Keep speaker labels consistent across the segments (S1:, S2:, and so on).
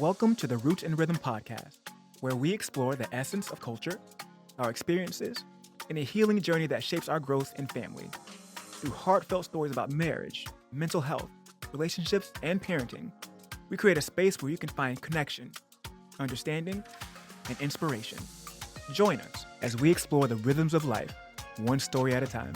S1: Welcome to the Roots and Rhythm podcast, where we explore the essence of culture, our experiences, and a healing journey that shapes our growth and family. Through heartfelt stories about marriage, mental health, relationships, and parenting, we create a space where you can find connection, understanding, and inspiration. Join us as we explore the rhythms of life, one story at a time.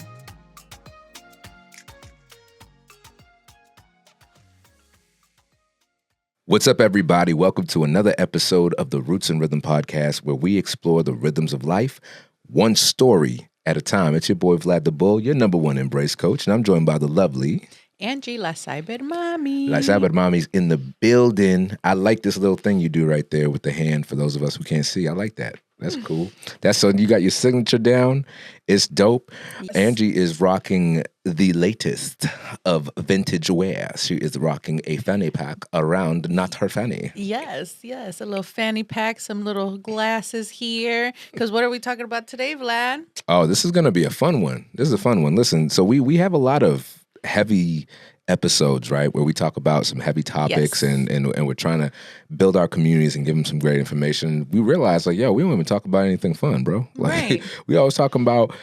S2: What's up, everybody? Welcome to another episode of the Roots and Rhythm podcast, where we explore the rhythms of life, one story at a time. It's your boy, Vlad the Bull, your number one embrace coach, and I'm joined by the lovely
S3: Angie, La Cyber Mommy.
S2: La Cyber Mommy's in the building. I like this little thing you do right there with the hand for those of us who can't see. I like that. That's cool. That's so you got your signature down. It's dope. Yes. Angie is rocking the latest of vintage wear. She is rocking a fanny pack around not her fanny.
S3: Yes. A little fanny pack, some little glasses here. Because what are we talking about today, Vlad?
S2: Oh, this is going to be a fun one. This is a fun one. Listen, so we have a lot of heavy episodes, right, where we talk about some heavy topics. Yes. and we're trying to build our communities and give them some great information. We realize, like, yo, we don't even talk about anything fun, bro. Like, right. We always talking about,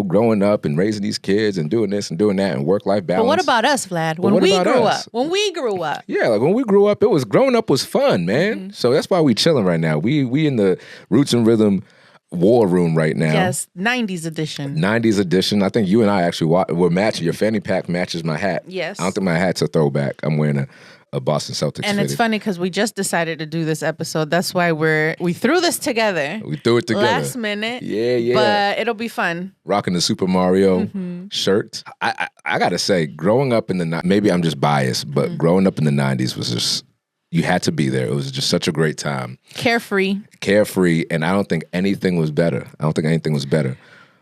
S2: growing up and raising these kids and doing this and doing that and work-life balance.
S3: But what about us, Vlad? When we grew up.
S2: Yeah, like when we grew up, growing up was fun, man. Mm-hmm. So that's why we chilling right now. We in the Roots and Rhythm war room right now.
S3: Yes, 90's edition.
S2: 90's edition. I think you and I actually were matching. Your fanny pack matches my hat.
S3: Yes.
S2: I don't think my hat's a throwback. I'm wearing a Boston Celtics
S3: And it's funny because we just decided to do this episode. That's why we threw this together.
S2: We threw it together.
S3: Last minute.
S2: Yeah.
S3: But it'll be fun.
S2: Rocking the Super Mario shirt. I got to say, growing up in the... Maybe I'm just biased, but growing up in the 90's was just... You had to be there. It was just such a great time.
S3: Carefree,
S2: and I don't think anything was better.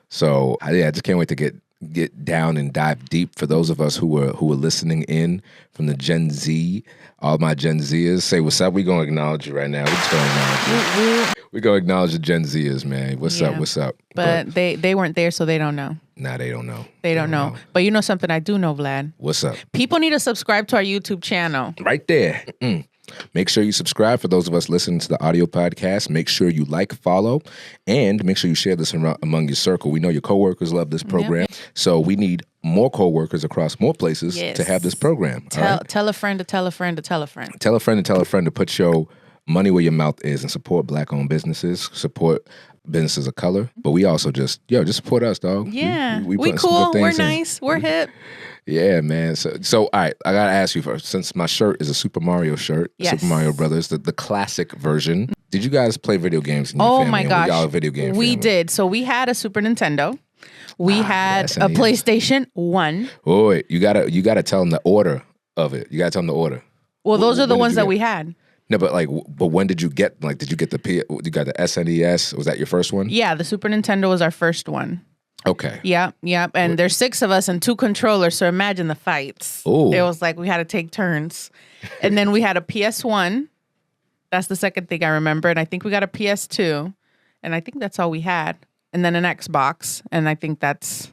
S2: So, I just can't wait to get down and dive deep. For those of us who were listening in from the Gen Z, all my Gen Zers, say what's up. We're going to acknowledge you right now. We're just going to acknowledge you. We're going to acknowledge the Gen Zers, man. What's up?
S3: But they weren't there, so they don't know.
S2: Nah, they don't know.
S3: They don't know. But you know something I do know, Vlad?
S2: What's up?
S3: People need to subscribe to our YouTube channel.
S2: Right there. Make sure you subscribe. For those of us listening to the audio podcast, make sure you like, follow, and make sure you share this among your circle. We know your coworkers love this program, so we need more coworkers across more places to have this program.
S3: Tell a friend to tell a friend to tell a friend.
S2: Tell a friend to tell a friend to put your money where your mouth is and support Black-owned businesses, support businesses of color. But we also just support us, dog.
S3: Yeah, we cool. We're nice. We're hip.
S2: Yeah, man. So all right, I gotta ask you first, since my shirt is a Super Mario shirt, Super Mario Brothers, the classic version. Did you guys play video games in your family?
S3: Oh my gosh,
S2: y'all a video game
S3: we
S2: family?
S3: Did. So we had a Super Nintendo. We had a PlayStation 1.
S2: Oh, wait, you gotta tell them the order of it. You gotta tell them the order.
S3: Well, those are the ones that we had.
S2: No, but when did you get? Did you get you got the SNES? Was that your first one?
S3: Yeah, the Super Nintendo was our first one.
S2: Okay.
S3: Yep. And there's 6 of us and 2 controllers, so imagine the fights.
S2: Ooh.
S3: It was like we had to take turns. And then we had a PS1. That's the second thing I remember. And I think we got a PS2. And I think that's all we had. And then an Xbox. And I think that's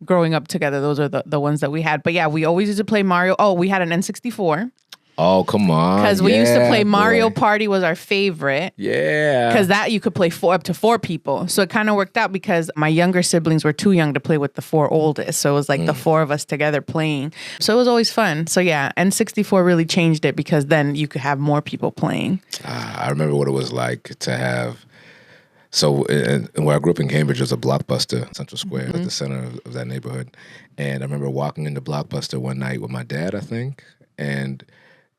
S3: growing up together. Those are the ones that we had. But yeah, we always used to play Mario. Oh, we had an N64.
S2: Oh, come on.
S3: Because we used to play Mario Party was our favorite.
S2: Yeah.
S3: Because that you could play up to 4 people. So it kind of worked out because my younger siblings were too young to play with the 4 oldest. So it was like the 4 of us together playing. So it was always fun. So yeah, N64 really changed it because then you could have more people playing.
S2: I remember what it was like to have... So where I grew up in Cambridge, was a Blockbuster, Central Square, at the center of that neighborhood. And I remember walking into Blockbuster one night with my dad, I think, and...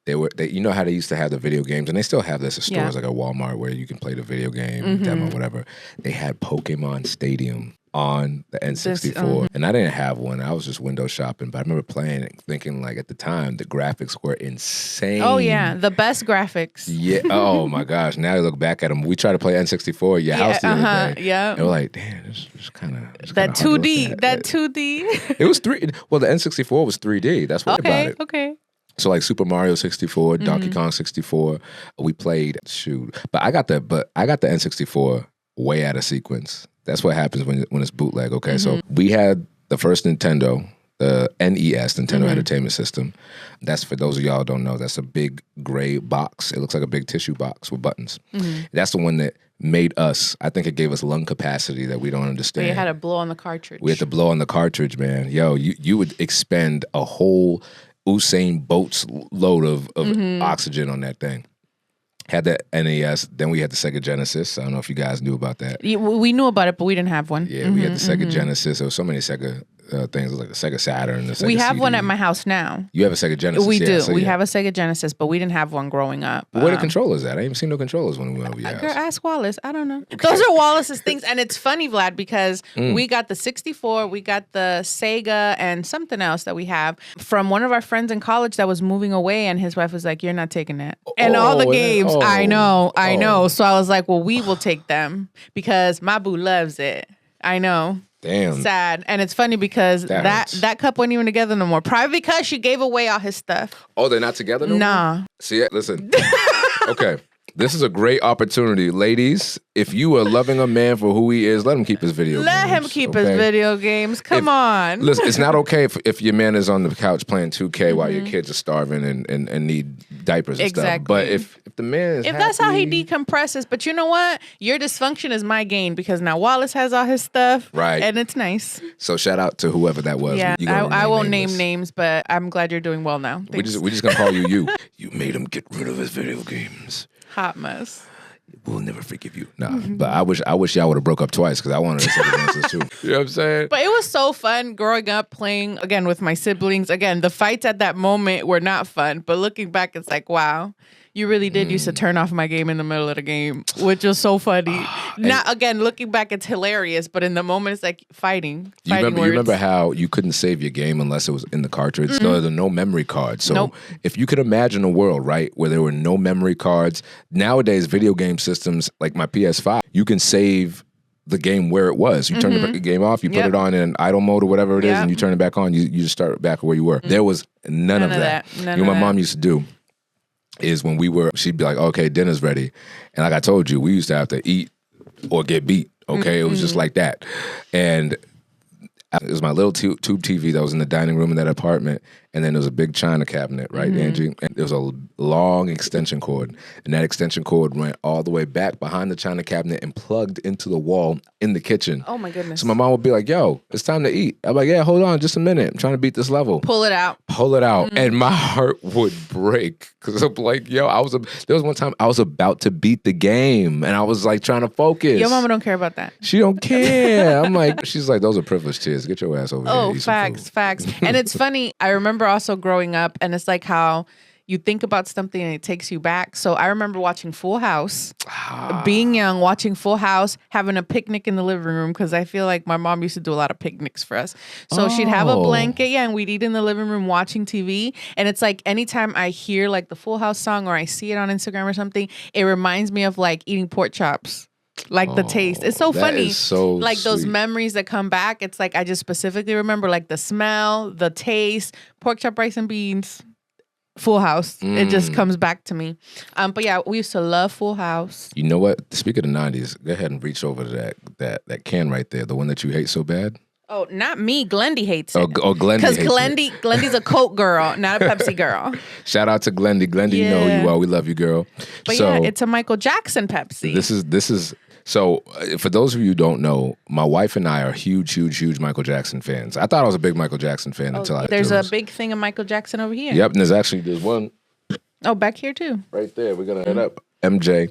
S2: They you know how they used to have the video games, and they still have this at stores like a Walmart where you can play the video game, demo, whatever. They had Pokemon Stadium on the N64, and I didn't have one. I was just window shopping, but I remember playing it, thinking like at the time the graphics were insane.
S3: Oh yeah, the best graphics.
S2: Yeah. Oh my gosh. Now I look back at them. We tried to play N64 at your house the other day.
S3: Yeah.
S2: And we're like, damn, it's kind of
S3: that 2D. That 2D.
S2: It was 3. Well, the N64 was 3D. That's what about it.
S3: Okay.
S2: So like Super Mario 64, Donkey Kong 64, we played. But I got the N64 way out of sequence. That's what happens when it's bootleg. Okay, so we had the first Nintendo, the NES, Nintendo
S3: Mm-hmm.
S2: Entertainment System. That's, for those of y'all who don't know, that's a big gray box. It looks like a big tissue box with buttons.
S3: Mm-hmm.
S2: That's the one that made us, I think it gave us lung capacity that we don't understand.
S3: But you had to blow on the cartridge.
S2: We had to blow on the cartridge, man. Yo, you would expend a whole Usain Bolt's load of oxygen on that thing. Had the NES, then we had the Sega Genesis. I don't know if you guys knew about that.
S3: We knew about it, but we didn't have one.
S2: Yeah, we had the Sega Genesis. There was so many Sega things, like the Sega Saturn, the Sega
S3: We have
S2: CD.
S3: one at my house now.
S2: You have a Sega Genesis?
S3: We
S2: yeah,
S3: do.
S2: so
S3: We
S2: yeah.
S3: have a Sega Genesis, but we didn't have one growing up.
S2: Where the controllers at? I ain't seen no controllers when we went over your
S3: Girl,
S2: house.
S3: ask Wallace. I don't know. Those are Wallace's things. And it's funny, Vlad, because we got the 64, we got the Sega, and something else that we have from one of our friends in college that was moving away, and his wife was like, "You're not taking that." And all the games, I know. So I was like, well, we will take them because my boo loves it. I know.
S2: Damn.
S3: Sad. And it's funny because that couple ain't even together no more. Probably because she gave away all his stuff.
S2: Oh, they're not together no more?
S3: Nah.
S2: See, listen. Okay. This is a great opportunity. Ladies, if you are loving a man for who he is, let him keep his video games.
S3: Let him keep his video games. Come on.
S2: Listen, it's not okay if your man is on the couch playing 2K while your kids are starving and need diapers and stuff. But if the man is
S3: If that's how he
S2: happy-
S3: decompresses, but you know what? Your dysfunction is my gain because now Wallace has all his stuff.
S2: Right.
S3: And it's nice.
S2: So shout out to whoever that was.
S3: Yeah.
S2: You gonna
S3: I won't
S2: remain
S3: name
S2: nameless.
S3: names, but I'm glad you're doing well now.
S2: We
S3: Thanks.
S2: just gonna call you you. You made him get rid of his video games.
S3: Hot mess.
S2: We'll never forgive you. Nah, but I wish y'all would have broke up twice because I wanted to say the dances too. You know what I'm saying?
S3: But it was so fun growing up playing, again, with my siblings. Again, the fights at that moment were not fun. But looking back, it's like, wow, you really did used to turn off my game in the middle of the game, which was so funny. Not again, looking back, it's hilarious. But in the moment, it's like fighting.
S2: You remember how you couldn't save your game unless it was in the cartridge? So there are no memory cards. So if you could imagine a world, right, where there were no memory cards, nowadays video game systems like my PS5, you can save the game where it was. You turn the game off, you put it on in idle mode or whatever it is, and you turn it back on, you just start back where you were. There was none of that.
S3: None
S2: You know
S3: of
S2: what my
S3: that.
S2: mom used to do? Is when she'd be like, okay, dinner's ready. And like I told you, we used to have to eat or get beat. Okay. It was just like that. And it was my little tube TV that was in the dining room in that apartment. And then there was a big china cabinet, right, Angie? And there was a long extension cord. And that extension cord went all the way back behind the china cabinet and plugged into the wall in the kitchen.
S3: Oh, my goodness.
S2: So my mom would be like, yo, it's time to eat. I'm like, yeah, hold on just a minute. I'm trying to beat this level.
S3: Pull it out.
S2: And my heart would break because I'm like, yo, there was one time I was about to beat the game and I was like trying to focus.
S3: Your mama don't care about that.
S2: She don't care. I'm like, she's like, those are privileged tears. Get your ass over here.
S3: Oh,
S2: and eat some food.
S3: facts. And it's funny. I remember also growing up, and it's like how you think about something and it takes you back. So I remember watching Full House, being young, watching Full House, having a picnic in the living room because I feel like my mom used to do a lot of picnics for us. So she'd have a blanket, and we'd eat in the living room watching TV. And it's like anytime I hear like the Full House song or I see it on Instagram or something, it reminds me of like eating pork chops. Like the taste. It's so
S2: that
S3: funny.
S2: is so
S3: like those
S2: sweet.
S3: memories that come back. It's like I just specifically remember like the smell, the taste, pork chop, rice and beans, Full House. It just comes back to me. But yeah, we used to love Full House.
S2: You know what? Speaking of the 90s, go ahead and reach over to that can right there, the one that you hate so bad.
S3: Oh, not me. Glendy hates it.
S2: Oh, Glendy
S3: Because
S2: hates it.
S3: Glendy's a Coke girl, not a Pepsi girl.
S2: Shout out to Glendy. Glendy, you know who you are. We love you, girl.
S3: But
S2: so,
S3: yeah, it's a Michael Jackson Pepsi.
S2: This is so for those of you who don't know, my wife and I are huge Michael Jackson fans. I thought I was a big Michael Jackson fan until
S3: There's a big thing of Michael Jackson over here.
S2: Yep, and there's one
S3: Oh, back here too.
S2: right there. We're gonna head up. MJ,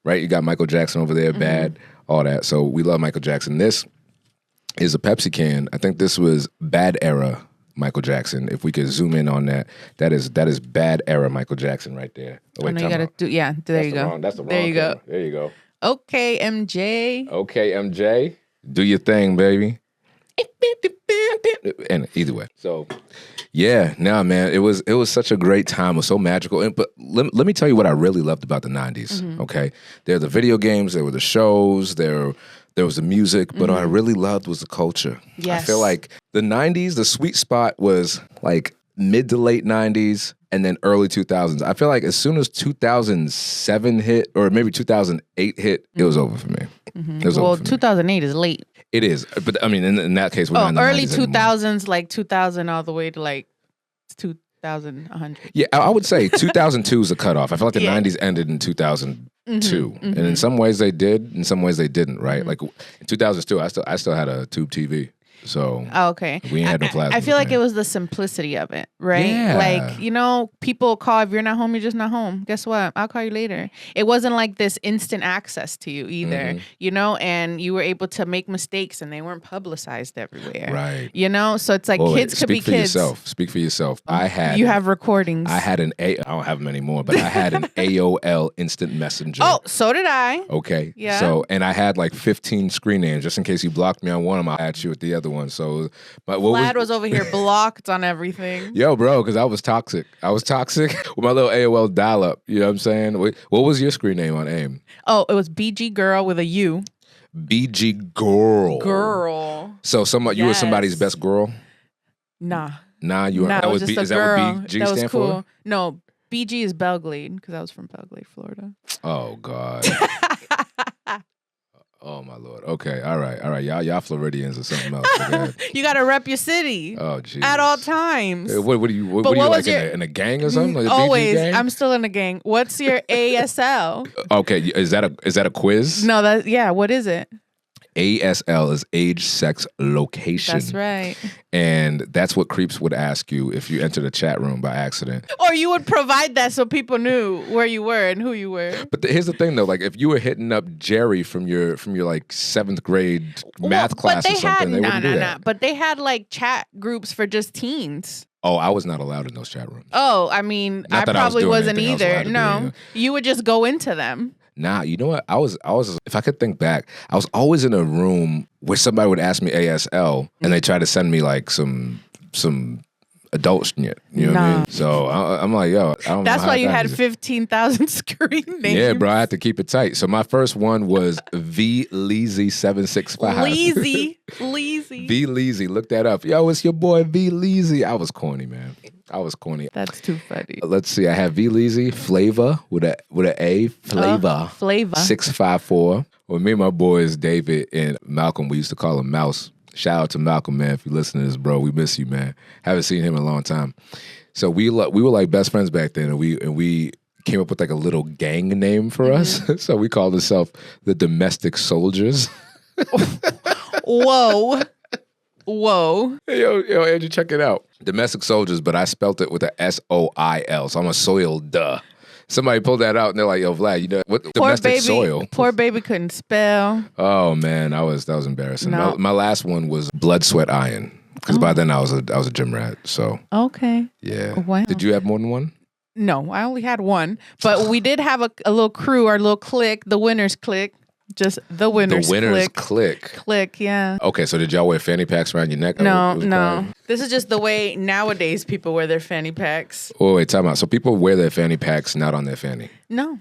S2: right? You got Michael Jackson over there, bad, all that. So we love Michael Jackson. This is a Pepsi can. I think this was bad era Michael Jackson. If we could zoom in on that, that is bad era Michael Jackson right there. Oh, wait,
S3: I know you
S2: time
S3: gotta
S2: out.
S3: do. Yeah, there you go.
S2: That's the wrong.
S3: There you go.
S2: camera. There you go.
S3: Okay, MJ.
S2: Okay, MJ, do your thing, baby. And either way, so yeah, man, it was such a great time. It was so magical. But let me tell you what I really loved about the 90s. Okay, there were the video games, there were the shows, there was the music, but what I really loved was the culture.
S3: Yes.
S2: I feel like the 90s, the sweet spot was like mid to late 90s and then early 2000s. I feel like as soon as 2007 hit, or maybe 2008 hit, it was over for me. It was over for me.
S3: 2008 is late.
S2: It is, but I mean, in that case, we're not in the
S3: early
S2: 90s anymore.
S3: 2000s, like 2000 all the way to like 2100.
S2: Yeah, I would say 2002 is a cutoff. I feel like the
S3: Yeah.
S2: 90s ended in 2002, and in some ways they did, in some ways they didn't. Right? Like in 2002, I still had a tube TV. So
S3: Okay.
S2: we ain't had no plasma.
S3: I feel like it was the simplicity of it, right?
S2: Yeah.
S3: Like, you know, people call, if you're not home, you're just not home. Guess what? I'll call you later. It wasn't like this instant access to you either, you know, and you were able to make mistakes and they weren't publicized everywhere.
S2: Right.
S3: You know, so it's like kids could be kids.
S2: Speak for yourself.
S3: You have recordings.
S2: I had I don't have them anymore, but I had an AOL instant messenger.
S3: Oh, so did I.
S2: Okay.
S3: Yeah.
S2: So, and I had like 15 screen names just in case you blocked me on one of them. I'll add you with the other one. So, but
S3: Vlad was over here blocked on everything.
S2: Yo, bro, because I was toxic. with my little AOL dial-up. You know what I'm saying? What was your screen name on AIM?
S3: Oh, it was BG Girl with a U.
S2: BG Girl.
S3: Girl.
S2: So you were somebody's
S3: Yes.
S2: best girl?
S3: Nah.
S2: You were.
S3: Nah,
S2: That
S3: it
S2: was
S3: was just a
S2: is that
S3: girl.
S2: what BG
S3: that was
S2: stand
S3: cool.
S2: for?
S3: No, BG is Belglade because I was from Belglade, Florida.
S2: Oh God. Oh my Lord. Okay. All right. Y'all Floridians or something else. Okay.
S3: You gotta rep your city.
S2: Oh jeez.
S3: At all times.
S2: What are you? What
S3: But
S2: are you
S3: what
S2: like
S3: was your-
S2: in a gang or something? Like a BG
S3: Always.
S2: gang?
S3: I'm still in a gang. What's your ASL?
S2: Okay. Is that a quiz?
S3: No, what is it?
S2: ASL is age, sex, location.
S3: That's right.
S2: And that's what creeps would ask you if you entered a chat room by accident.
S3: Or you would provide that so people knew where you were and who you were.
S2: But here's the thing though, like if you were hitting up Jerry from your like 7th grade math class or something, they wouldn't do that.
S3: But they had like chat groups for just teens.
S2: Oh, I was not allowed in those chat rooms.
S3: Oh, I mean,
S2: Not
S3: I
S2: that I was
S3: probably
S2: doing
S3: wasn't
S2: anything else allowed
S3: either.
S2: to do,
S3: No,
S2: you know.
S3: you would just go into them.
S2: Nah, you know what? I was if I could think back, I was always in a room where somebody would ask me ASL and they try to send me like some adult shit. You know what I mean? So I'm like, yo, I don't know.
S3: That's
S2: how
S3: why you
S2: that
S3: had
S2: is.
S3: 15,000 screen names.
S2: Yeah, bro, I had to keep it tight. So my first one was V Leezy 765.
S3: Leezy.
S2: V Leezy, look that up. Yo, it's your boy V Leezy. I was corny, man. I was corny.
S3: That's too funny.
S2: Let's see. I have V Leezy, Flavor with a A, Flavor.
S3: Flavor.
S2: 654. Well, me and my boys David and Malcolm, we used to call him Mouse. Shout out to Malcolm, man. If you listen to this, bro, we miss you, man. Haven't seen him in a long time. So we were like best friends back then, and we came up with like a little gang name for us. So we called ourselves the Domestic Soldiers.
S3: Whoa.
S2: Hey, yo, Andrew, check it out. Domestic Soldiers, but I spelt it with a SOIL. So I'm a soil duh. Somebody pulled that out and they're like, yo, Vlad, you know what? Domestic soil.
S3: Poor baby couldn't spell.
S2: Oh man, that was embarrassing.
S3: No.
S2: My last one was Blood, Sweat, Iron. Because by then I was a gym rat. So
S3: Okay.
S2: yeah.
S3: Wow.
S2: Did you have more than one?
S3: No, I only had one. But we did have a little crew, our little clique, the winners clique. Just the winners
S2: clique.
S3: Clique, yeah.
S2: Okay, so did y'all wear fanny packs around your neck?
S3: No. This is just the way nowadays people wear their fanny packs.
S2: Oh, wait, time out. So people wear their fanny packs not on their fanny.
S3: No.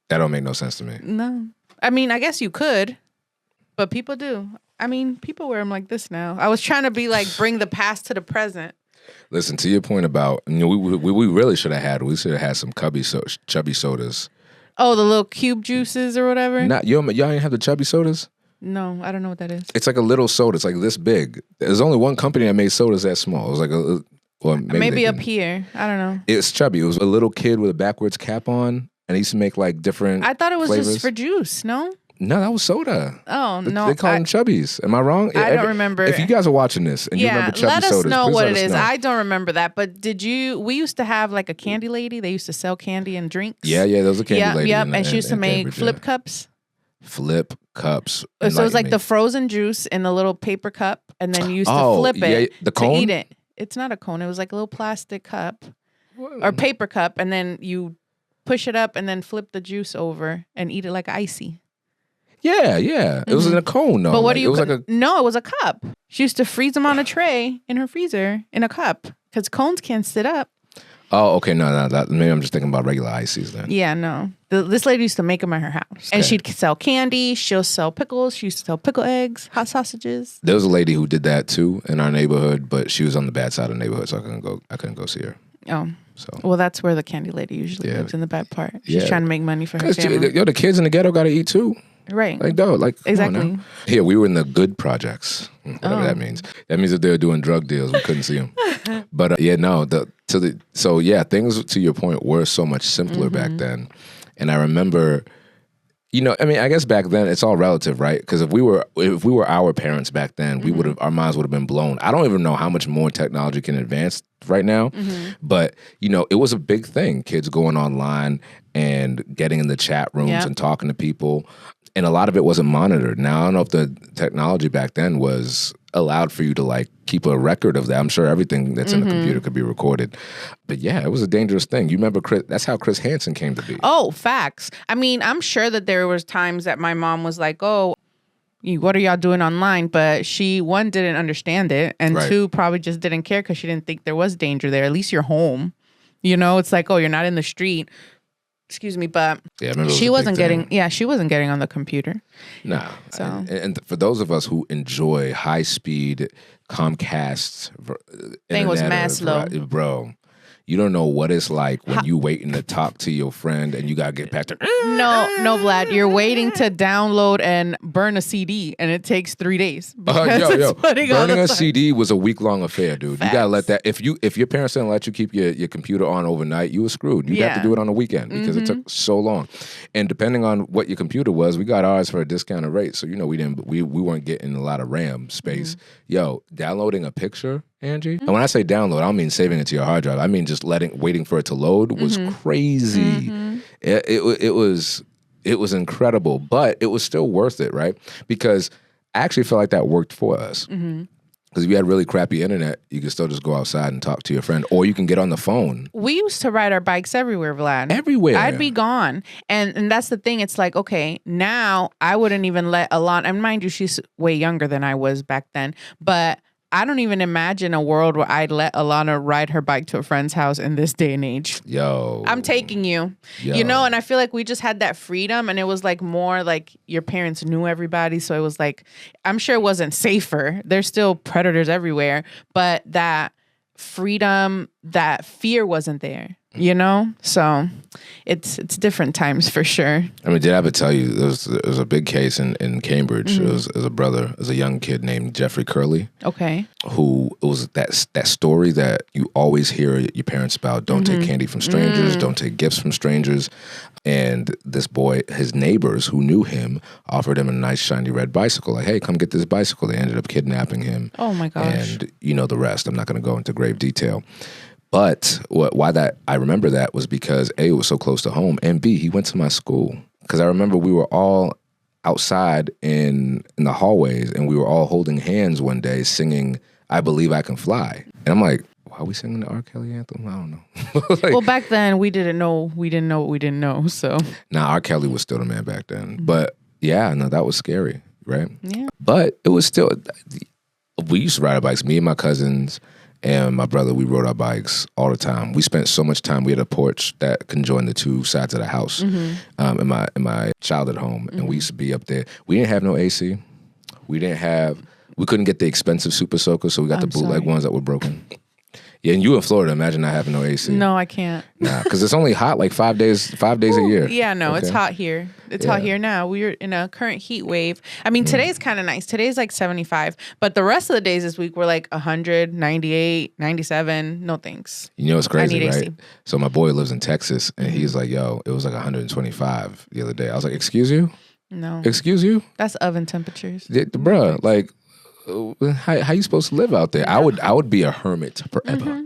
S2: That don't make no sense to me.
S3: No. I mean, I guess you could, but people do. I mean, people wear them like this now. I was trying to be like, bring the past to the present.
S2: Listen, to your point about, you know, we really should have had some chubby sodas.
S3: Oh, the little cube juices or whatever?
S2: Y'all ain't have the chubby sodas?
S3: No, I don't know what that is.
S2: It's like a little soda. It's like this big. There's only one company that made sodas that small. It was like
S3: maybe up here. I don't know.
S2: It's chubby. It was a little kid with a backwards cap on, and he used to make like different
S3: I thought it was
S2: flavors.
S3: just for juice, no?
S2: No, that was soda.
S3: Oh, no.
S2: They call them chubbies. Am I wrong?
S3: I don't remember.
S2: If you guys are watching this and you remember chubby
S3: let us
S2: sodas,
S3: know
S2: please
S3: what
S2: let
S3: it
S2: us
S3: is.
S2: know.
S3: I don't remember that. But we used to have like a candy lady. They used to sell candy and drinks.
S2: Yeah, those are candy ladies.
S3: Yep, and she used to make
S2: Cambridge,
S3: flip
S2: yeah.
S3: cups.
S2: Flip cups.
S3: So it was like
S2: Enlighten
S3: the
S2: me.
S3: frozen juice in a little paper cup, and then you used to
S2: Oh,
S3: flip it
S2: yeah, the cone?
S3: to eat it. It's not a cone. It was like a little plastic cup or paper cup, and then you push it up and then flip the juice over and eat it like icy.
S2: Yeah. It was in a cone though.
S3: But what do you?
S2: It was like a.
S3: No, it was a cup. She used to freeze them on a tray in her freezer in a cup because cones can't sit up.
S2: Oh, okay. No. Maybe I'm just thinking about regular ices then.
S3: Yeah, no. This lady used to make them at her house, and she'd sell candy. She'll sell pickles. She used to sell pickle eggs, hot sausages.
S2: There was a lady who did that too in our neighborhood, but she was on the bad side of the neighborhood, so I couldn't go see her.
S3: Oh.
S2: So.
S3: Well, that's where the candy lady usually lives, in the bad part. She's
S2: Yeah.
S3: trying to make money for her family.
S2: The kids in the ghetto got to eat too.
S3: Right.
S2: Like, no, like, come on
S3: Exactly.
S2: now. Here, we were in the good projects, whatever that means. That means that they were doing drug deals. We couldn't see them. But things, to your point, were so much simpler back then. And I remember, I guess back then it's all relative, right? Because if we were our parents back then, our minds would have been blown. I don't even know how much more technology can advance right now, but it was a big thing. Kids going online and getting in the chat rooms and talking to people, and a lot of it wasn't monitored. Now I don't know if the technology back then was allowed for you to like keep a record of that. I'm sure everything that's in the computer could be recorded. But yeah, it was a dangerous thing. You remember that's how Chris Hansen came to be.
S3: Oh, facts. I mean, I'm sure that there was times that my mom was like, "Oh, what are y'all doing online?" But she, one, didn't understand it, and two, probably just didn't care because she didn't think there was danger there. At least you're home. It's like, oh, you're not in the street. Excuse me, but she wasn't getting on the computer.
S2: No.
S3: So.
S2: And for those of us who enjoy high-speed Comcast
S3: thing was
S2: internet,
S3: mad slow.
S2: Bro, you don't know what it's like when you waiting to talk to your friend and you got to get back to...
S3: No, Vlad. You're waiting to download and burn a CD, and it takes 3 days.
S2: Burning a CD was a week-long affair, dude. Facts. You got to let that... If your parents didn't let you keep your computer on overnight, you were screwed. You'd have to do it on the weekend because it took so long. And depending on what your computer was, we got ours for a discounted rate. So, we weren't getting a lot of RAM space. Downloading a picture... Angie? And when I say download, I don't mean saving it to your hard drive. I mean just waiting for it to load was crazy. It was incredible, but it was still worth it, right? Because I actually felt like that worked for us. Because if you had really crappy internet, you could still just go outside and talk to your friend, or you can get on the phone.
S3: We used to ride our bikes everywhere, Vlad.
S2: Everywhere.
S3: I'd be gone. And that's the thing. It's like, okay, now I wouldn't even let Alana, and mind you, she's way younger than I was back then, but I don't even imagine a world where I'd let Alana ride her bike to a friend's house in this day and age. I'm taking you. And I feel like we just had that freedom, and it was like more like your parents knew everybody. So it was like, I'm sure it wasn't safer. There's still predators everywhere, but that freedom, that fear wasn't there. So it's different times for sure.
S2: I mean, did I ever tell you there was a big case in Cambridge? It was a young kid named Jeffrey Curley.
S3: Okay.
S2: Who it was that story that you always hear your parents about. Don't take candy from strangers. Don't take gifts from strangers. And this boy, his neighbors who knew him, offered him a nice shiny red bicycle. Like, hey, come get this bicycle. They ended up kidnapping him.
S3: Oh my gosh.
S2: And the rest. I'm not going to go into grave detail. But why I remember that was because A, it was so close to home, and B, he went to my school. Because I remember we were all outside in the hallways, and we were all holding hands one day singing "I Believe I Can Fly." And I'm like, why are we singing the R. Kelly anthem? I don't know.
S3: Well, back then we didn't know what we didn't know. So
S2: R. Kelly was still the man back then. But yeah, no, that was scary, right?
S3: Yeah.
S2: But it was still. We used to ride our bikes. Me and my cousins and my brother, we rode our bikes all the time. We spent so much time. We had a porch that conjoined the two sides of the house in my childhood home, and we used to be up there. We didn't have no AC. We couldn't get the expensive Super Soaker, so we got the bootleg ones that were broken. Yeah, and you in Florida, imagine not having no AC.
S3: No, I can't.
S2: Nah, because it's only hot like 5 days a year.
S3: Yeah, no, It's hot here. It's hot here now. We're in a current heat wave. I mean, today's kind of nice. Today's like 75, but the rest of the days this week were like 100, 98, 97. No thanks.
S2: You know, it's crazy, right?
S3: AC.
S2: So my boy lives in Texas, and he's like, yo, it was like 125 the other day. I was like, excuse you?
S3: No.
S2: Excuse you?
S3: That's oven temperatures.
S2: Bruh, like, how you supposed to live out there? I would be a hermit forever.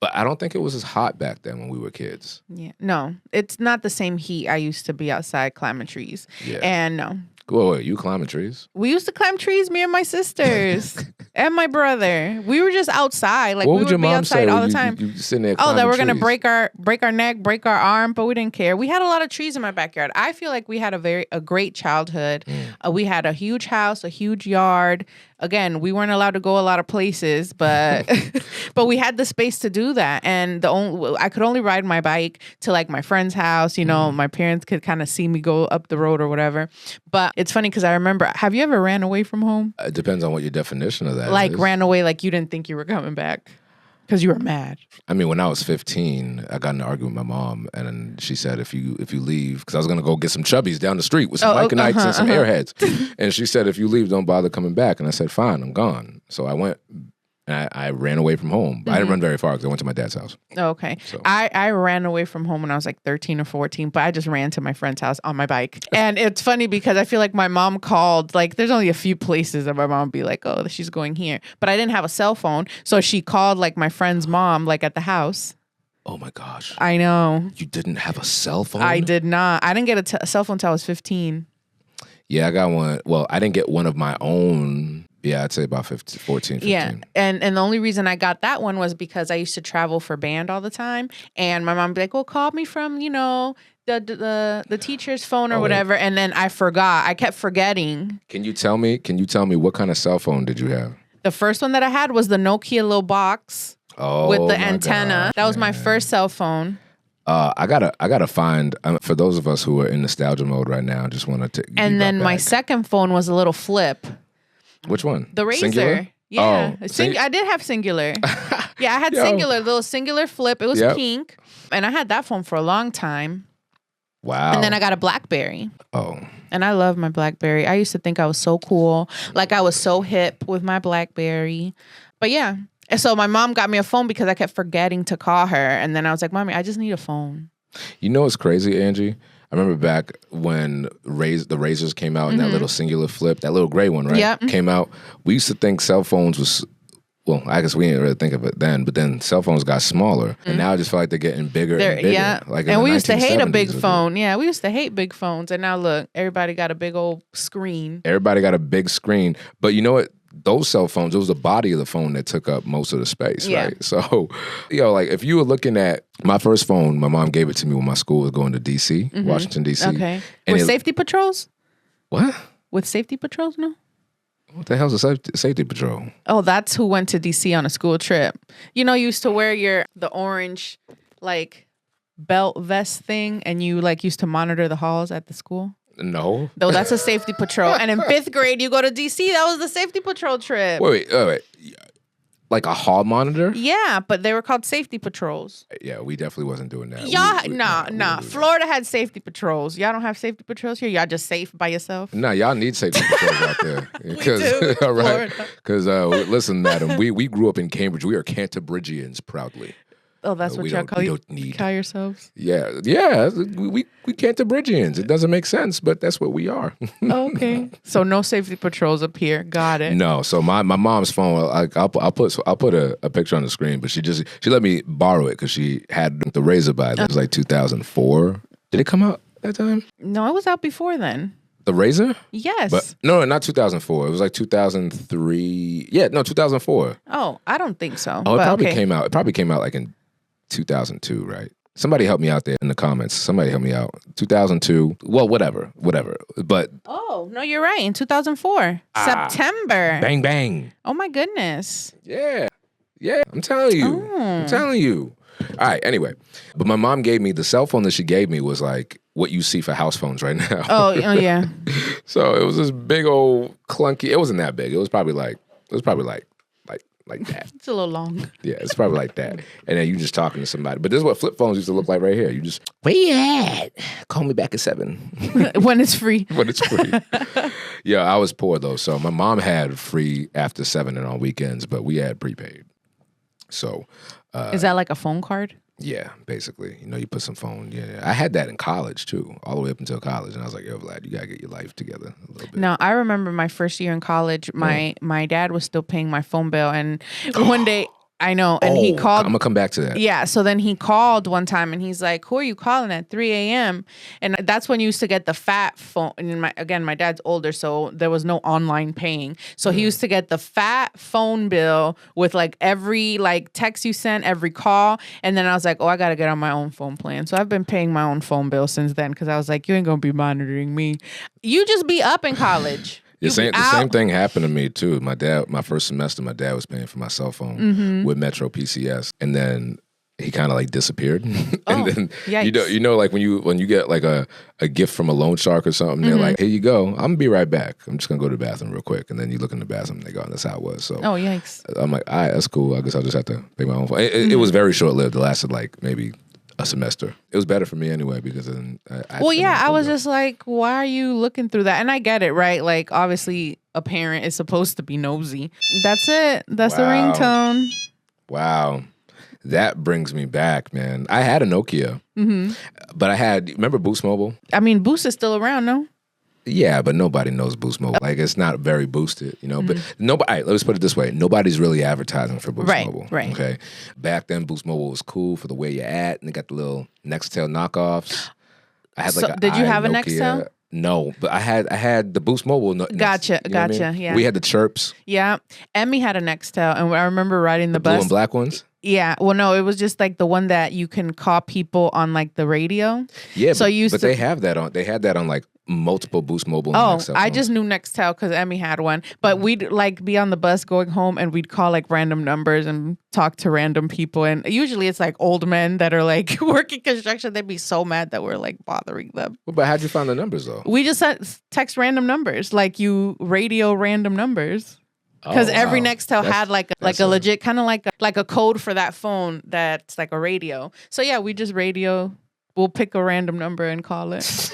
S2: But I don't think it was as hot back then when we were kids.
S3: Yeah. No, it's not the same heat I used to be outside climbing trees. Yeah. And no.
S2: Wait, you climbing trees?
S3: We used to climb trees, me and my sisters and my brother. We were just outside. Like,
S2: what
S3: we
S2: would your
S3: be
S2: mom
S3: outside
S2: say
S3: all the time.
S2: You sitting there
S3: that we're
S2: trees?
S3: gonna break our neck, break our arm, but we didn't care. We had a lot of trees in my backyard. I feel like we had a great childhood. We had a huge house, a huge yard. Again, we weren't allowed to go a lot of places, but but we had the space to do that. And I could only ride my bike to like my friend's house. My parents could kind of see me go up the road or whatever. But it's funny because I remember, have you ever ran away from home?
S2: It depends on what your definition of that is.
S3: Like ran away like you didn't think you were coming back. Because you were mad.
S2: I mean, when I was 15, I got in an argument with my mom, and then she said, if you leave, because I was going to go get some chubbies down the street with some Mike and Ikes and some Airheads. And she said, if you leave, don't bother coming back. And I said, fine, I'm gone. So I went, and I ran away from home. I didn't run very far because I went to my dad's house.
S3: Oh, okay.
S2: So.
S3: I ran away from home when I was like 13 or 14, but I just ran to my friend's house on my bike. And it's funny because I feel like my mom called, like there's only a few places that my mom would be like, oh, she's going here. But I didn't have a cell phone. So she called like my friend's mom, like at the house.
S2: Oh my gosh.
S3: I know.
S2: You didn't have a cell phone?
S3: I did not. I didn't get a cell phone until I was 15.
S2: Yeah, I got one. Well, I didn't get one of my own. Yeah, I'd say about 14, 15.
S3: Yeah, and the only reason I got that one was because I used to travel for band all the time, and my mom would be like, well, call me from, the teacher's phone or whatever, and then I forgot. I kept forgetting.
S2: Can you tell me what kind of cell phone did you have?
S3: The first one that I had was the Nokia little box with the antenna. That was my first cell phone.
S2: I gotta find for those of us who are in nostalgia mode right now. Just want to.
S3: And then my second phone was a little flip.
S2: Which one?
S3: The Razor.
S2: Singular?
S3: Yeah.
S2: Oh,
S3: I did have Singular. Yeah, I had Singular, little Singular flip. It was pink. And I had that phone for a long time.
S2: Wow.
S3: And then I got a BlackBerry.
S2: Oh.
S3: And I love my BlackBerry. I used to think I was so cool. Like I was so hip with my BlackBerry. But yeah. And so my mom got me a phone because I kept forgetting to call her. And then I was like, Mommy, I just need a phone.
S2: You know what's crazy, Angie? I remember back when the Razors came out and that little Singular flip, that little gray one, right?
S3: Yep.
S2: Came out. We used to think cell phones was, well, I guess we didn't really think of it then, but then cell phones got smaller. And now I just feel like they're getting bigger and bigger.
S3: Yeah.
S2: Like
S3: and we used to hate a big phone. Yeah, we used to hate big phones. And now look, everybody got a big old screen.
S2: Everybody got a big screen. But you know what? Those cell phones, it was the body of the phone that took up most of the space, right? So, like if you were looking at my first phone, my mom gave it to me when my school was going to D.C., Washington, D.C.
S3: Okay.
S2: And
S3: With safety patrols?
S2: What?
S3: With safety patrols, no?
S2: What the hell's a safety patrol?
S3: Oh, that's who went to D.C. on a school trip. You used to wear the orange, like, belt vest thing, and you, like, used to monitor the halls at the school?
S2: No.
S3: Though that's a safety patrol. And in 5th grade, you go to D.C. That was the safety patrol trip.
S2: Wait. Like a hall monitor?
S3: Yeah, but they were called safety patrols.
S2: Yeah, we definitely wasn't doing that.
S3: Nah. Florida had safety patrols. Y'all don't have safety patrols here? Y'all just safe by yourself?
S2: Nah, y'all need safety patrols out there.
S3: We do.
S2: All right. Because listen, madam, we grew up in Cambridge. We are Cantabrigians proudly.
S3: Oh, that's what y'all call yourselves?
S2: Yeah. We Cantabrigians. It doesn't make sense, but that's what we are.
S3: Okay. So no safety patrols up here. Got it.
S2: No. So my mom's phone, I'll put a picture on the screen, but she let me borrow it because she had the Razor by it. It was like 2004. Did it come out that time?
S3: No, it was out before then.
S2: The Razor?
S3: Yes.
S2: But no, not 2004. It was like 2003. Yeah, no, 2004.
S3: Oh, I don't think so.
S2: Oh, it probably came out. It probably came out like in 2002, right? Somebody help me out there in the comments. Somebody help me out. 2002. Well, whatever. But
S3: oh, no, you're right. In 2004. September.
S2: Bang, bang.
S3: Oh, my goodness.
S2: Yeah. I'm telling you. All right, anyway. But my mom gave me, the cell phone that she gave me was like what you see for house phones right now.
S3: Oh yeah.
S2: So it was this big old clunky, it wasn't that big. It was probably like that.
S3: It's a little long.
S2: Yeah, it's probably like that. And then you just talking to somebody. But this is what flip phones used to look like right here. You just, where you at? Call me back at 7.
S3: When it's free.
S2: When it's free. Yeah, I was poor though. So my mom had free after 7 and on weekends, but we had prepaid. So.
S3: Is that like a phone card?
S2: Yeah, basically. You put some phone. Yeah. I had that in college too, all the way up until college. And I was like, yo, Vlad, you got to get your life together a little bit.
S3: No, I remember my first year in college, my dad was still paying my phone bill. And one day, I know, and he called.
S2: I'm going to come back to that.
S3: Yeah, so then he called one time and he's like, who are you calling at 3 a.m.? And that's when you used to get the fat phone. And my dad's older, so there was no online paying. So he used to get the fat phone bill with like every text you sent, every call. And then I was like, I got to get on my own phone plan. So I've been paying my own phone bill since then because I was like, you ain't going to be monitoring me. You just be up in college.
S2: The same thing happened to me too. My dad, my first semester, my dad was paying for my cell phone with Metro PCS, and then he kind of like disappeared. And then
S3: yikes.
S2: you know, like when you get like a gift from a loan shark or something, they're like, here you go. I'm gonna be right back. I'm just gonna go to the bathroom real quick. And then you look in the bathroom and they go, and that's how it was. So
S3: yikes.
S2: I'm like, all right, that's cool. I guess I'll just have to pay my own phone. It was very short lived. It lasted like maybe a semester. It was better for me anyway because then
S3: I was just like, why are you looking through that? And I get it, right? Like obviously a parent is supposed to be nosy. That's it. That's the ringtone.
S2: Wow. That brings me back, man. I had a Nokia, but remember Boost Mobile?
S3: I mean, Boost is still around, no?
S2: Yeah, but nobody knows Boost Mobile. Like, it's not very boosted, you know? But nobody, all right, let's put it this way. Nobody's really advertising for Boost Mobile.
S3: Right.
S2: Okay. Back then, Boost Mobile was cool for the way you're at, and they got the little Nextel knockoffs. I had like
S3: did you have a
S2: Nokia.
S3: Nextel?
S2: No, but I had the Boost Mobile.
S3: Gotcha,
S2: you know what I mean?
S3: yeah.
S2: We had the chirps.
S3: Yeah. Emmy had a Nextel, and I remember riding the bus.
S2: Blue and black ones?
S3: Yeah. Well, no, it was just like the one that you can call people on like the radio.
S2: Yeah,
S3: so
S2: they have that on. They had that on like multiple Boost Mobile.
S3: Oh, I just knew Nextel because Emmy had one. But we'd like be on the bus going home, and we'd call like random numbers and talk to random people. And usually it's like old men that are like working construction. They'd be so mad that we're like bothering them.
S2: Well, but how'd you find the numbers though?
S3: We just text random numbers, like you radio random numbers. Because every Nextel had like a legit kind of like a code for that phone that's like a radio. So yeah, we just we'll pick a random number and call it.